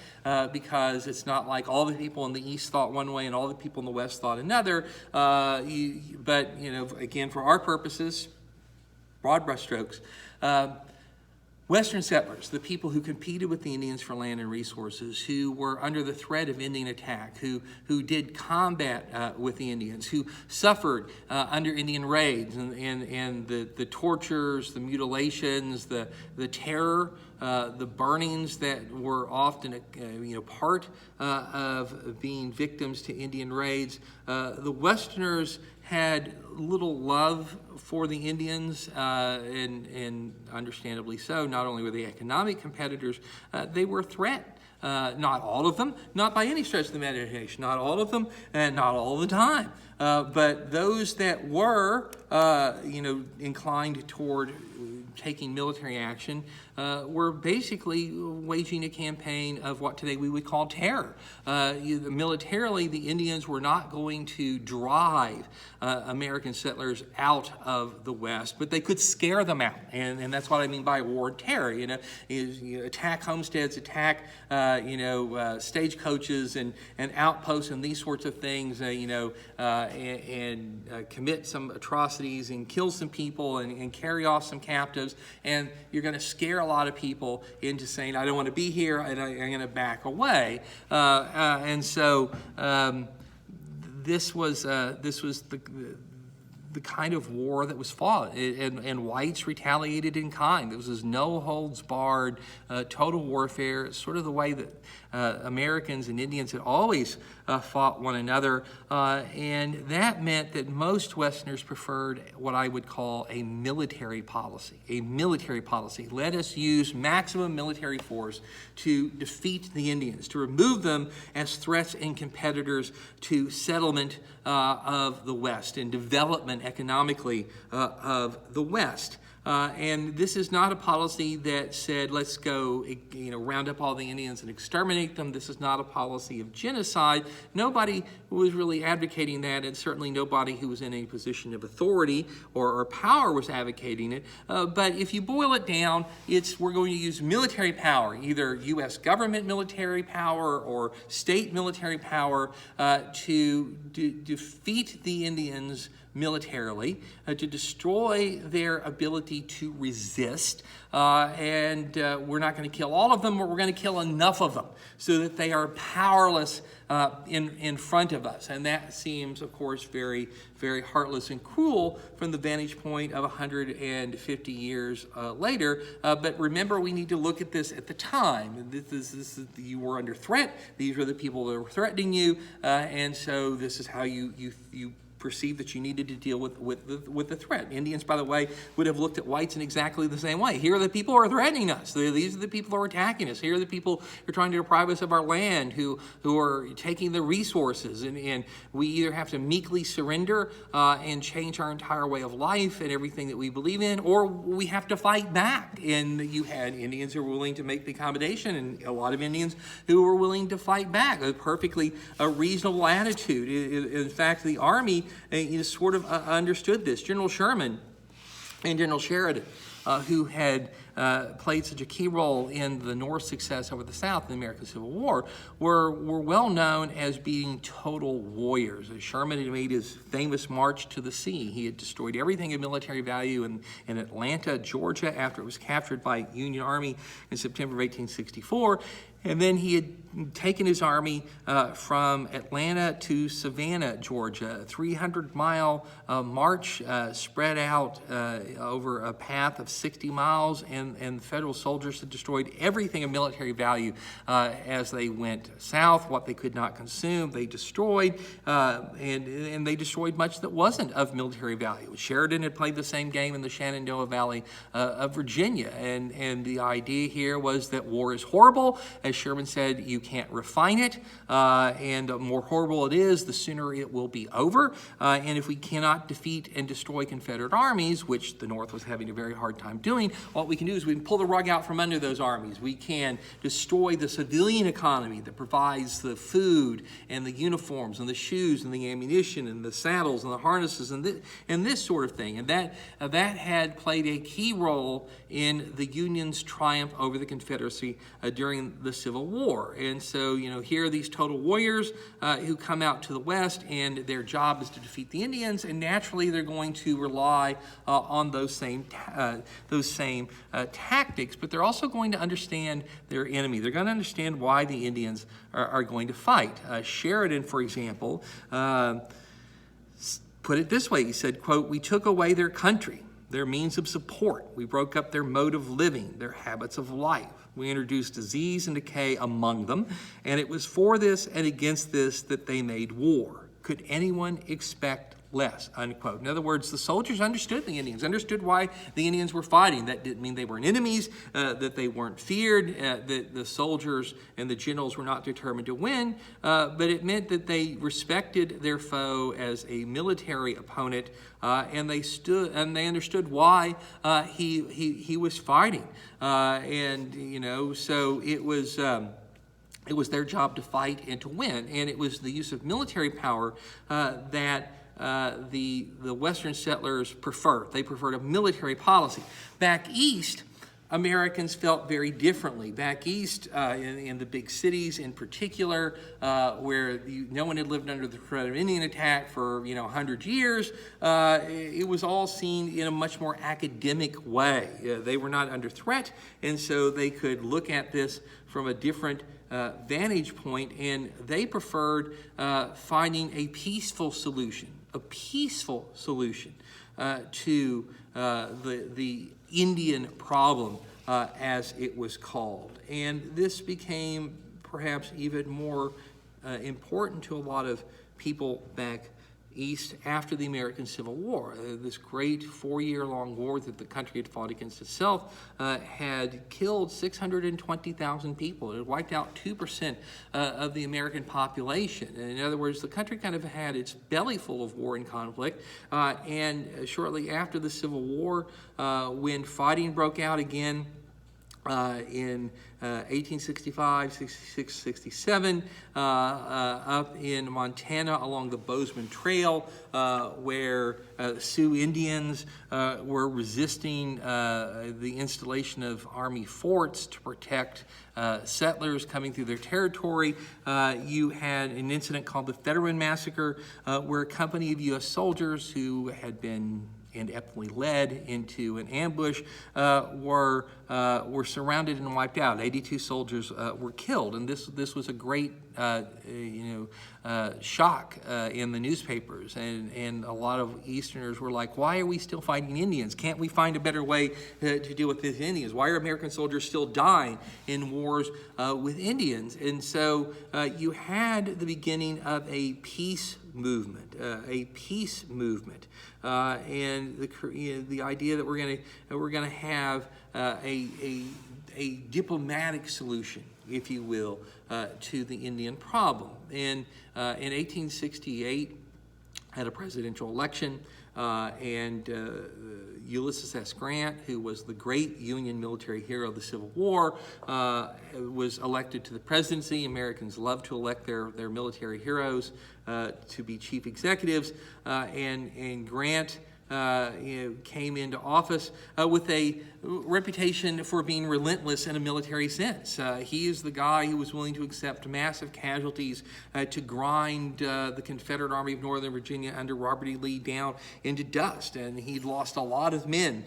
because it's not like all the people in the East thought one way and all the people in the West thought another. But, again, for our purposes, broad brushstrokes, Western settlers, the people who competed with the Indians for land and resources, who were under the threat of Indian attack, who did combat with the Indians, who suffered under Indian raids and the tortures, the mutilations, the terror, the burnings that were often part of being victims to Indian raids. The Westerners had little love for the Indians, and understandably so. Not only were they economic competitors, they were a threat. Not all of them, not by any stretch of the imagination, not all of them, and not all the time. But those that were, inclined toward taking military action were basically waging a campaign of what today we would call terror. Militarily, the Indians were not going to drive American settlers out of the West, but they could scare them out, and that's what I mean by war and terror. Attack homesteads, attack stagecoaches and outposts and these sorts of things, and commit some atrocities and kill some people and carry off some captives, and you're going to scare a lot of people into saying, I don't want to be here, and I'm going to back away. And so this was the kind of war that was fought, and whites retaliated in kind. There was this no-holds-barred total warfare, sort of the way that Americans and Indians had always fought one another, and that meant that most Westerners preferred what I would call a military policy. A military policy. Let us use maximum military force to defeat the Indians, to remove them as threats and competitors to settlement of the West and development economically of the West. And this is not a policy that said, let's go, round up all the Indians and exterminate them. This is not a policy of genocide. Nobody was really advocating that, and certainly nobody who was in a position of authority or power was advocating it. But if you boil it down, we're going to use military power, either U.S. government military power or state military power, to defeat the Indians militarily, to destroy their ability to resist, and we're not going to kill all of them, but we're going to kill enough of them so that they are powerless in front of us. And that seems, of course, very, very heartless and cruel from the vantage point of 150 years later. But remember, we need to look at this at the time. This is you were under threat. These were the people that were threatening you, and so this is how you perceived that you needed to deal with the threat. Indians, by the way, would have looked at whites in exactly the same way. Here are the people who are threatening us. These are the people who are attacking us. Here are the people who are trying to deprive us of our land, who are taking the resources. And we either have to meekly surrender and change our entire way of life and everything that we believe in, or we have to fight back. And you had Indians who were willing to make the accommodation, and a lot of Indians who were willing to fight back. A perfectly reasonable attitude. In fact, the Army sort of understood this. General Sherman and General Sheridan, who had played such a key role in the North's success over the South in the American Civil War, were well known as being total warriors. Sherman had made his famous march to the sea. He had destroyed everything of military value in Atlanta, Georgia, after it was captured by Union Army in September of 1864. And then he had taken his army from Atlanta to Savannah, Georgia, a 300-mile march spread out over a path of 60 miles, and the federal soldiers had destroyed everything of military value as they went south. What they could not consume, they destroyed, and they destroyed much that wasn't of military value. Sheridan had played the same game in the Shenandoah Valley of Virginia, and the idea here was that war is horrible. As Sherman said, you can't refine it, and the more horrible it is, the sooner it will be over. And if we cannot defeat and destroy Confederate armies, which the North was having a very hard time doing, what we can do is we can pull the rug out from under those armies. We can destroy the civilian economy that provides the food and the uniforms and the shoes and the ammunition and the saddles and the harnesses and this sort of thing. And that had played a key role in the Union's triumph over the Confederacy during the Civil War. And so, here are these total warriors who come out to the West, and their job is to defeat the Indians, and naturally they're going to rely on those same tactics, but they're also going to understand their enemy. They're going to understand why the Indians are going to fight. Sheridan, for example, put it this way. He said, quote, "We took away their country, their means of support. We broke up their mode of living, their habits of life. We introduced disease and decay among them, and it was for this and against this that they made war. Could anyone expect less?" Unquote. In other words, the soldiers understood the Indians, understood why the Indians were fighting. That didn't mean they weren't enemies, that they weren't feared, that the soldiers and the generals were not determined to win, but it meant that they respected their foe as a military opponent, and they understood why he was fighting, so it was their job to fight and to win, and it was the use of military power that the Western settlers preferred. They preferred a military policy. Back east, Americans felt very differently. Back east, in the big cities in particular, where no one had lived under the threat of Indian attack for 100 years, it was all seen in a much more academic way. They were not under threat, and so they could look at this from a different vantage point, and they preferred finding a peaceful solution to the Indian problem, as it was called. And this became perhaps even more important to a lot of people back east after the American Civil War. This great 4-year-long war that the country had fought against itself had killed 620,000 people. It had wiped out 2% of the American population. In other words, the country kind of had its belly full of war and conflict. And shortly after the Civil War, when fighting broke out again, in 1865, 66, 67, up in Montana along the Bozeman Trail, where Sioux Indians were resisting the installation of Army forts to protect settlers coming through their territory. You had an incident called the Fetterman Massacre, where a company of U.S. soldiers who had been ineptly led into an ambush were surrounded and wiped out. 82 soldiers were killed, and this was a great shock in the newspapers, and a lot of Easterners were like, why are we still fighting Indians? Can't we find a better way to deal with these Indians? Why are American soldiers still dying in wars with Indians? And so you had the beginning of a peace movement, a peace movement, and the idea that we're going to have a diplomatic solution, if you will, to the Indian problem. And in 1868, at a presidential election, and Ulysses S. Grant, who was the great Union military hero of the Civil War, was elected to the presidency. Americans love to elect their military heroes to be chief executives, and Grant came into office with a reputation for being relentless in a military sense. He is the guy who was willing to accept massive casualties to grind the Confederate Army of Northern Virginia under Robert E. Lee down into dust, and he'd lost a lot of men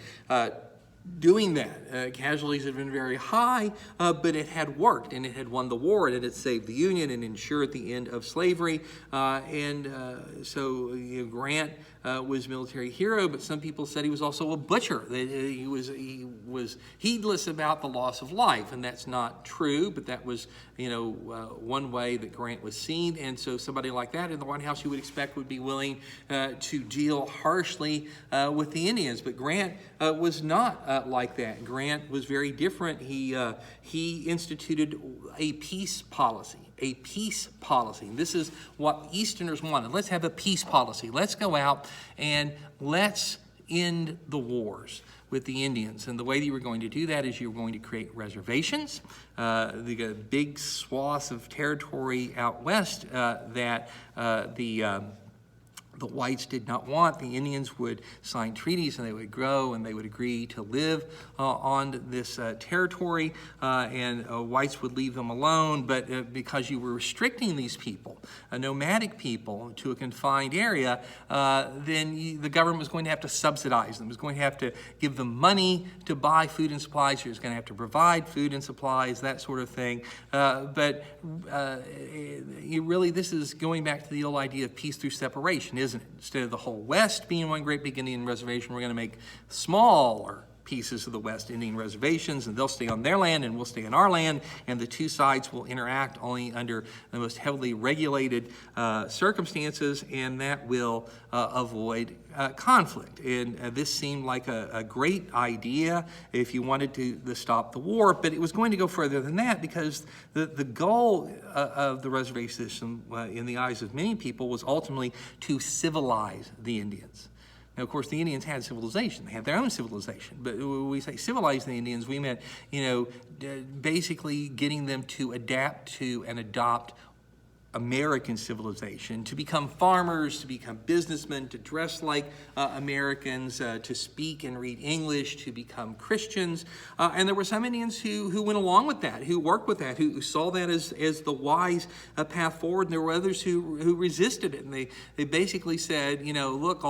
doing that. Casualties had been very high, but it had worked, and it had won the war, and it had saved the Union and ensured the end of slavery. So Grant was a military hero, but some people said he was also a butcher. That he was heedless about the loss of life, and that's not true. But that was one way that Grant was seen, and so somebody like that in the White House you would expect would be willing to deal harshly with the Indians. But Grant was not like that. Grant was very different. He instituted a peace policy. A peace policy. This is what Easterners wanted. Let's have a peace policy. Let's go out and let's end the wars with the Indians. And the way that you were going to do that is you were going to create reservations, the big swaths of territory out west that the whites did not want. The Indians would sign treaties, and they would grow, and they would agree to live on this territory, and whites would leave them alone. But because you were restricting these people, nomadic people, to a confined area, then the government was going to have to subsidize them. It was going to have to give them money to buy food and supplies. It was going to have to provide food and supplies, that sort of thing. This is going back to the old idea of peace through separation, isn't it? Instead of the whole West being one great big Indian reservation, we're going to make smaller pieces of the West Indian reservations, and they'll stay on their land and we'll stay on our land, and the two sides will interact only under the most heavily regulated circumstances, and that will avoid conflict. And this seemed like a great idea if you wanted to stop the war, but it was going to go further than that, because the goal of the reservation system in the eyes of many people was ultimately to civilize the Indians. Now, of course, the Indians had civilization. They had their own civilization. But when we say civilize the Indians, we meant, basically getting them to adapt to and adopt American civilization, to become farmers, to become businessmen, to dress like Americans, to speak and read English, to become Christians. And there were some Indians who went along with that, who worked with that, who saw that as the wise path forward. And there were others who resisted it. And they basically said, look,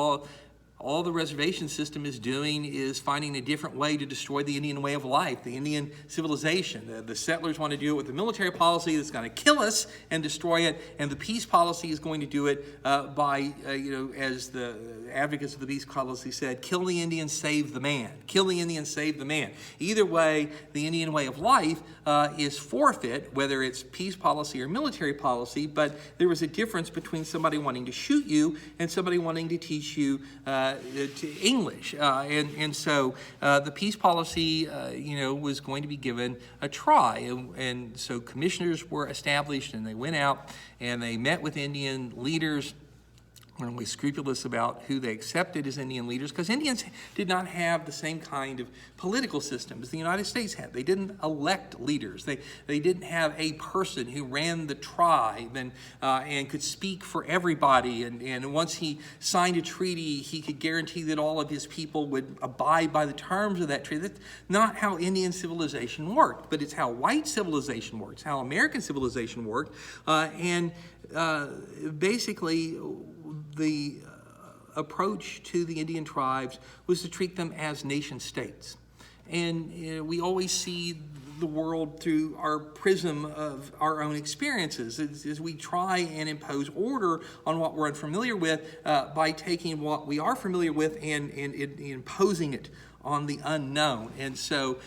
all the reservation system is doing is finding a different way to destroy the Indian way of life, the Indian civilization. The settlers want to do it with a military policy that's going to kill us and destroy it, and the peace policy is going to do it by, as the advocates of the peace policy said, kill the Indian, save the man. Kill the Indian, save the man. Either way, the Indian way of life is forfeit, whether it's peace policy or military policy, but there was a difference between somebody wanting to shoot you and somebody wanting to teach you to English. And so the peace policy, was going to be given a try. And so commissioners were established, and they went out and they met with Indian leaders. We're always scrupulous about who they accepted as Indian leaders, because Indians did not have the same kind of political system as the United States had. They didn't elect leaders. They didn't have a person who ran the tribe and could speak for everybody. And once he signed a treaty, he could guarantee that all of his people would abide by the terms of that treaty. That's not how Indian civilization worked, but it's how white civilization works, how American civilization worked. Basically, the approach to the Indian tribes was to treat them as nation states. And we always see the world through our prism of our own experiences, as we try and impose order on what we're unfamiliar with by taking what we are familiar with and imposing it on the unknown. And so,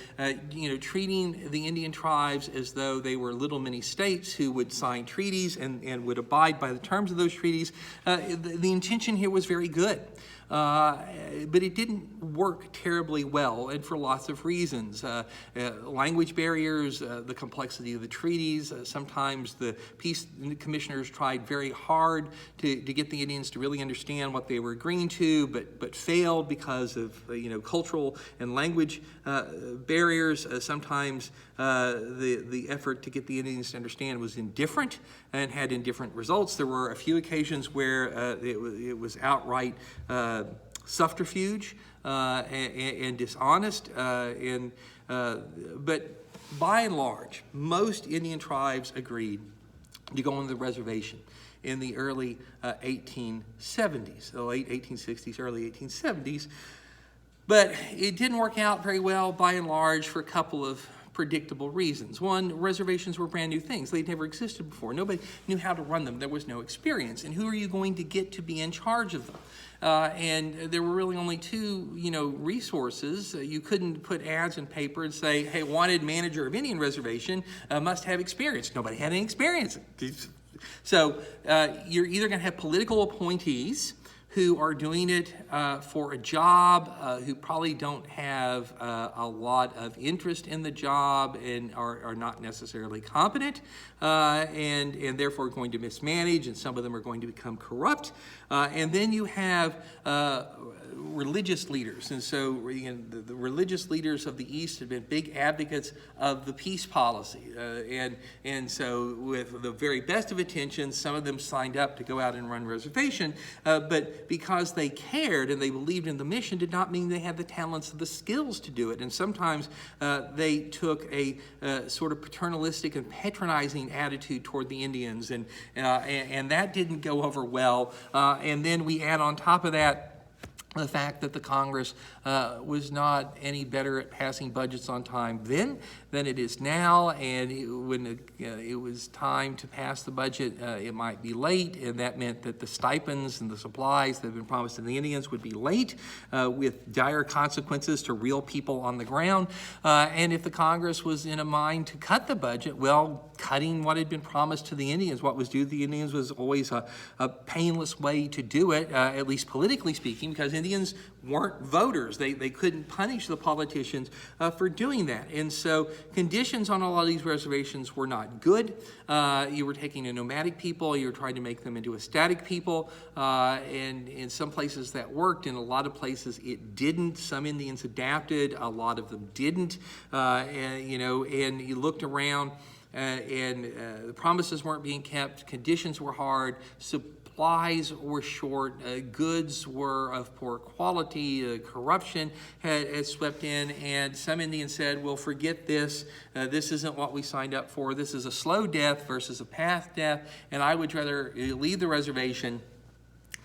treating the Indian tribes as though they were little mini states who would sign treaties and would abide by the terms of those treaties, the intention here was very good. But it didn't work terribly well, and for lots of reasons. Language barriers, the complexity of the treaties. Sometimes the peace commissioners tried very hard to get the Indians to really understand what they were agreeing to, but failed because of cultural and language barriers. Sometimes the effort to get the Indians to understand was indifferent and had indifferent results. There were a few occasions where it was outright subterfuge and dishonest, but by and large, most Indian tribes agreed to go on the reservation in the early 1870s, the late 1860s, early 1870s. But it didn't work out very well by and large for a couple of predictable reasons. One, reservations were brand new things. They'd never existed before. Nobody knew how to run them. There was no experience. And who are you going to get to be in charge of them? And there were really only two, resources. You couldn't put ads in paper and say, hey, wanted manager of Indian reservation must have experience. Nobody had any experience. So you're either going to have political appointees who are doing it for a job, who probably don't have a lot of interest in the job and are not necessarily competent, and therefore going to mismanage, and some of them are going to become corrupt. And then you have religious leaders. And so the religious leaders of the East have been big advocates of the peace policy. And so with the very best of intentions, some of them signed up to go out and run reservation, but because they cared and they believed in the mission did not mean they had the talents or the skills to do it. And sometimes they took a sort of paternalistic and patronizing attitude toward the Indians, and that didn't go over well. And then we add on top of that the fact that the Congress was not any better at passing budgets on time then than it is now, and when it was time to pass the budget, it might be late, and that meant that the stipends and the supplies that had been promised to the Indians would be late, with dire consequences to real people on the ground. And if the Congress was in a mind to cut the budget, well, cutting what had been promised to the Indians, what was due to the Indians, was always a painless way to do it, at least politically speaking, because Indians weren't voters. They couldn't punish the politicians for doing that. And so conditions on a lot of these reservations were not good. You were taking a nomadic people, you were trying to make them into a static people, and in some places that worked, in a lot of places it didn't. Some Indians adapted, a lot of them didn't, and you looked around, and the promises weren't being kept, conditions were hard, supplies were short, goods were of poor quality, corruption had swept in, and some Indians said, well, forget this, this isn't what we signed up for, this is a slow death versus a path death, and I would rather leave the reservation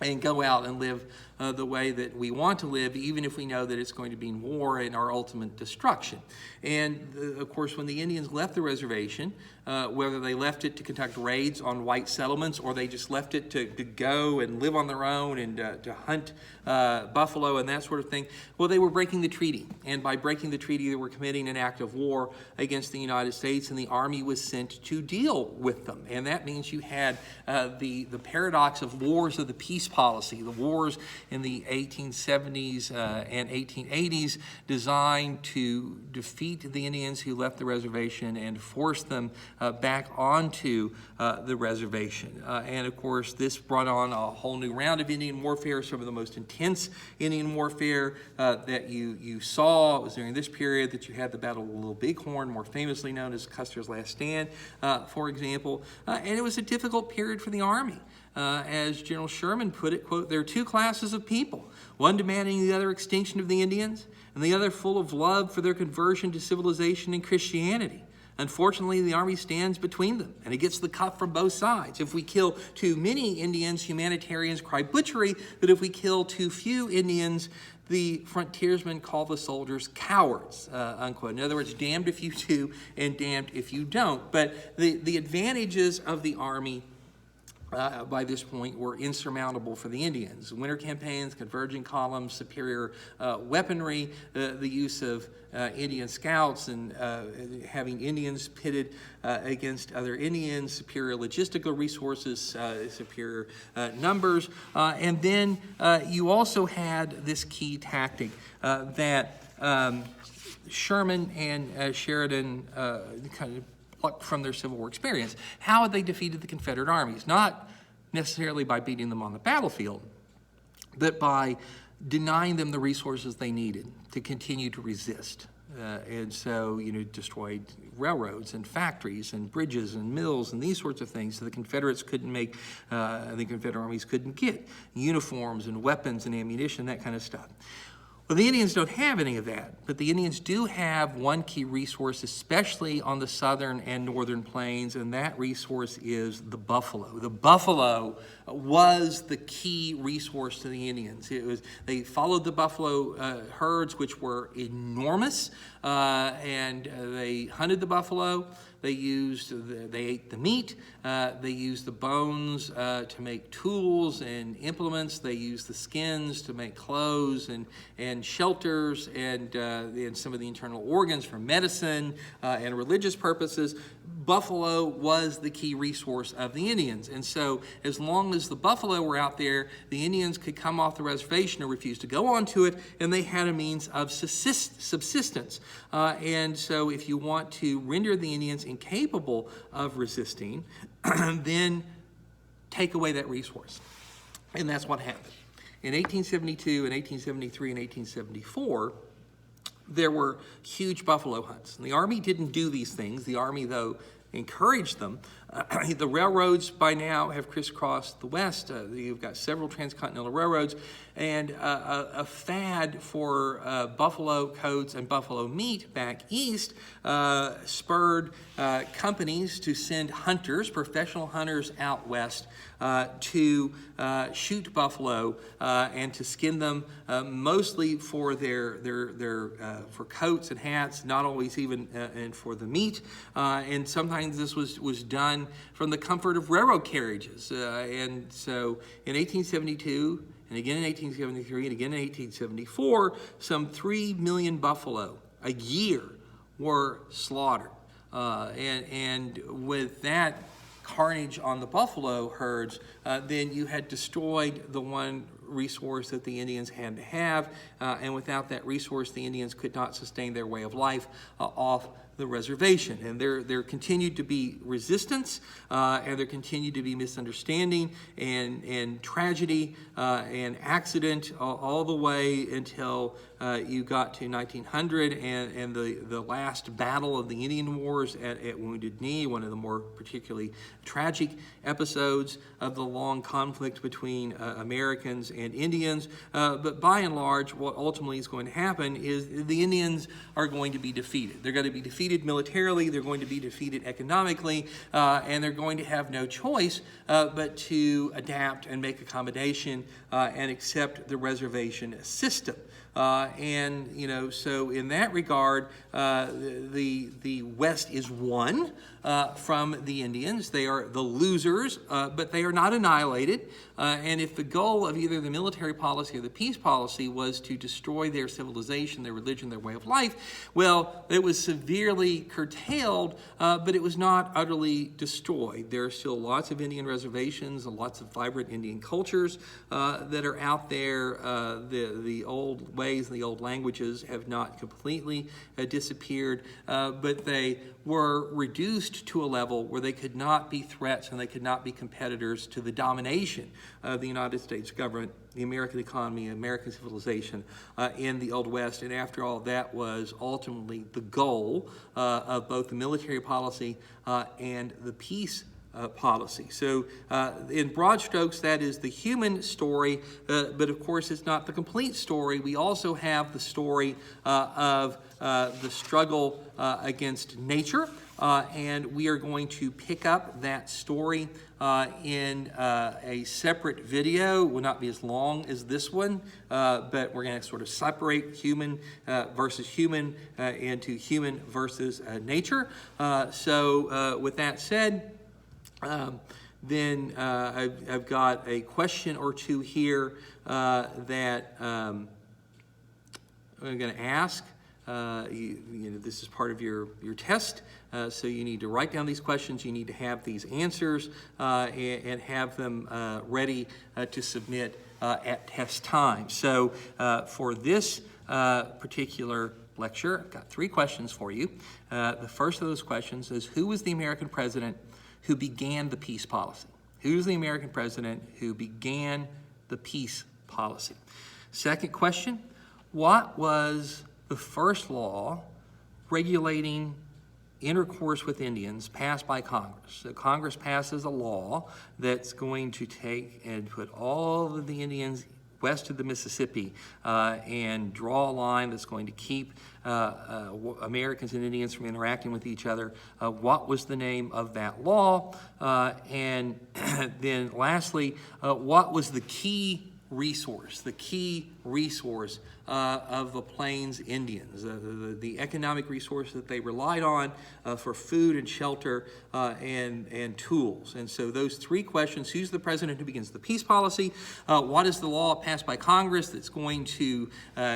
and go out and live the way that we want to live, even if we know that it's going to mean war and our ultimate destruction. And of course, when the Indians left the reservation, whether they left it to conduct raids on white settlements or they just left it to go and live on their own and to hunt buffalo and that sort of thing, well, they were breaking the treaty. And by breaking the treaty, they were committing an act of war against the United States, and the Army was sent to deal with them. And that means you had the paradox of wars of the peace policy, the wars in the 1870s and 1880s designed to defeat the Indians who left the reservation and force them back onto the reservation. And of course, this brought on a whole new round of Indian warfare, some of the most intense Indian warfare that you saw. It was during this period that you had the Battle of Little Bighorn, more famously known as Custer's Last Stand, for example. And it was a difficult period for the Army. As General Sherman put it, quote, there are two classes of people, one demanding the other extinction of the Indians, and the other full of love for their conversion to civilization and Christianity. Unfortunately, the Army stands between them, and it gets the cuff from both sides. If we kill too many Indians, humanitarians cry butchery, but if we kill too few Indians, the frontiersmen call the soldiers cowards, unquote. In other words, damned if you do and damned if you don't. But the advantages of the Army by this point were insurmountable for the Indians. Winter campaigns, converging columns, superior weaponry, the use of Indian scouts and having Indians pitted against other Indians, superior logistical resources, superior numbers. And then you also had this key tactic that Sherman and Sheridan kind of from their Civil War experience. How had they defeated the Confederate armies? Not necessarily by beating them on the battlefield, but by denying them the resources they needed to continue to resist. And so, destroyed railroads and factories and bridges and mills and these sorts of things so the Confederates couldn't make, the Confederate armies couldn't get uniforms and weapons and ammunition, that kind of stuff. Well, the Indians don't have any of that, but the Indians do have one key resource, especially on the southern and northern plains, and that resource is the buffalo. The buffalo was the key resource to the Indians. They followed the buffalo herds, which were enormous, and they hunted the buffalo. They ate the meat. They used the bones to make tools and implements. They used the skins to make clothes and shelters and some of the internal organs for medicine and religious purposes. Buffalo was the key resource of the Indians. And so as long as the buffalo were out there, the Indians could come off the reservation or refuse to go onto it, and they had a means of subsistence. And so if you want to render the Indians incapable of resisting, then take away that resource. And that's what happened. In 1872, and 1873, and 1874, there were huge buffalo hunts. And the Army didn't do these things. The Army, though, encouraged them. The railroads by now have crisscrossed the West. You've got several transcontinental railroads, and a fad for buffalo coats and buffalo meat back east spurred companies to send hunters, professional hunters out west to shoot buffalo and to skin them, mostly for their for coats and hats, not always even and for the meat. And sometimes this was done from the comfort of railroad carriages. And so in 1872, and again in 1873, and again in 1874, some 3 million buffalo a year were slaughtered. And with that carnage on the buffalo herds, then you had destroyed the one resource that the Indians had to have, and without that resource, the Indians could not sustain their way of life off the reservation. And there continued to be resistance, and there continued to be misunderstanding and tragedy and accident all the way until you got to 1900 and the last battle of the Indian Wars at Wounded Knee, one of the more particularly tragic episodes of the long conflict between Americans and Indians. But by and large, what ultimately is going to happen is the Indians are going to be defeated. They're going to be defeated militarily, they're going to be defeated economically, and they're going to have no choice but to adapt and make accommodation and accept the reservation system. And so in that regard, the West is won from the Indians. They are the losers, but they are not annihilated. And if the goal of either the military policy or the peace policy was to destroy their civilization, their religion, their way of life, well, it was severely curtailed, but it was not utterly destroyed. There are still lots of Indian reservations and lots of vibrant Indian cultures that are out there. The old ways and the old languages have not completely disappeared, but they were reduced to a level where they could not be threats and they could not be competitors to the domination of the United States government, the American economy, American civilization in the Old West. And after all, that was ultimately the goal of both the military policy and the peace policy. So in broad strokes, that is the human story, but of course it's not the complete story. We also have the story of the struggle against nature, and we are going to pick up that story in a separate video. It will not be as long as this one, but we're going to sort of separate human versus human into human versus nature. So with that said, then I've got a question or two here that I'm going to ask. You know, this is part of your test, so you need to write down these questions. You need to have these answers and have them ready to submit at test time. So for this particular lecture, I've got 3 questions for you. The first of those questions is, who was the American president who began the peace policy? Who's the American president who began the peace policy? Second question, what was the first law regulating intercourse with Indians passed by Congress? So Congress passes a law that's going to take and put all of the Indians west of the Mississippi and draw a line that's going to keep Americans and Indians from interacting with each other. What was the name of that law? And then lastly, what was the key resource of the Plains Indians, the economic resource that they relied on for food and shelter and tools? And so those 3 questions: who's the president who begins the peace policy? What is the law passed by Congress that's going to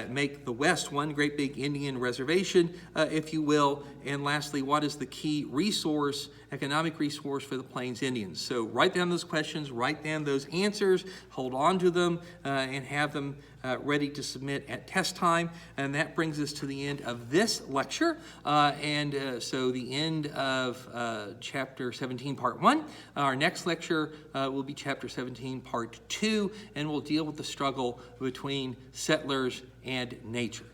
make the West one great big Indian reservation, if you will? And lastly, what is the key resource, economic resource for the Plains Indians? So write down those questions, write down those answers, hold on to them, and have them ready to submit at test time. And that brings us to the end of this lecture. So the end of Chapter 17, Part 1. Our next lecture will be Chapter 17, Part 2, and we'll deal with the struggle between settlers and nature.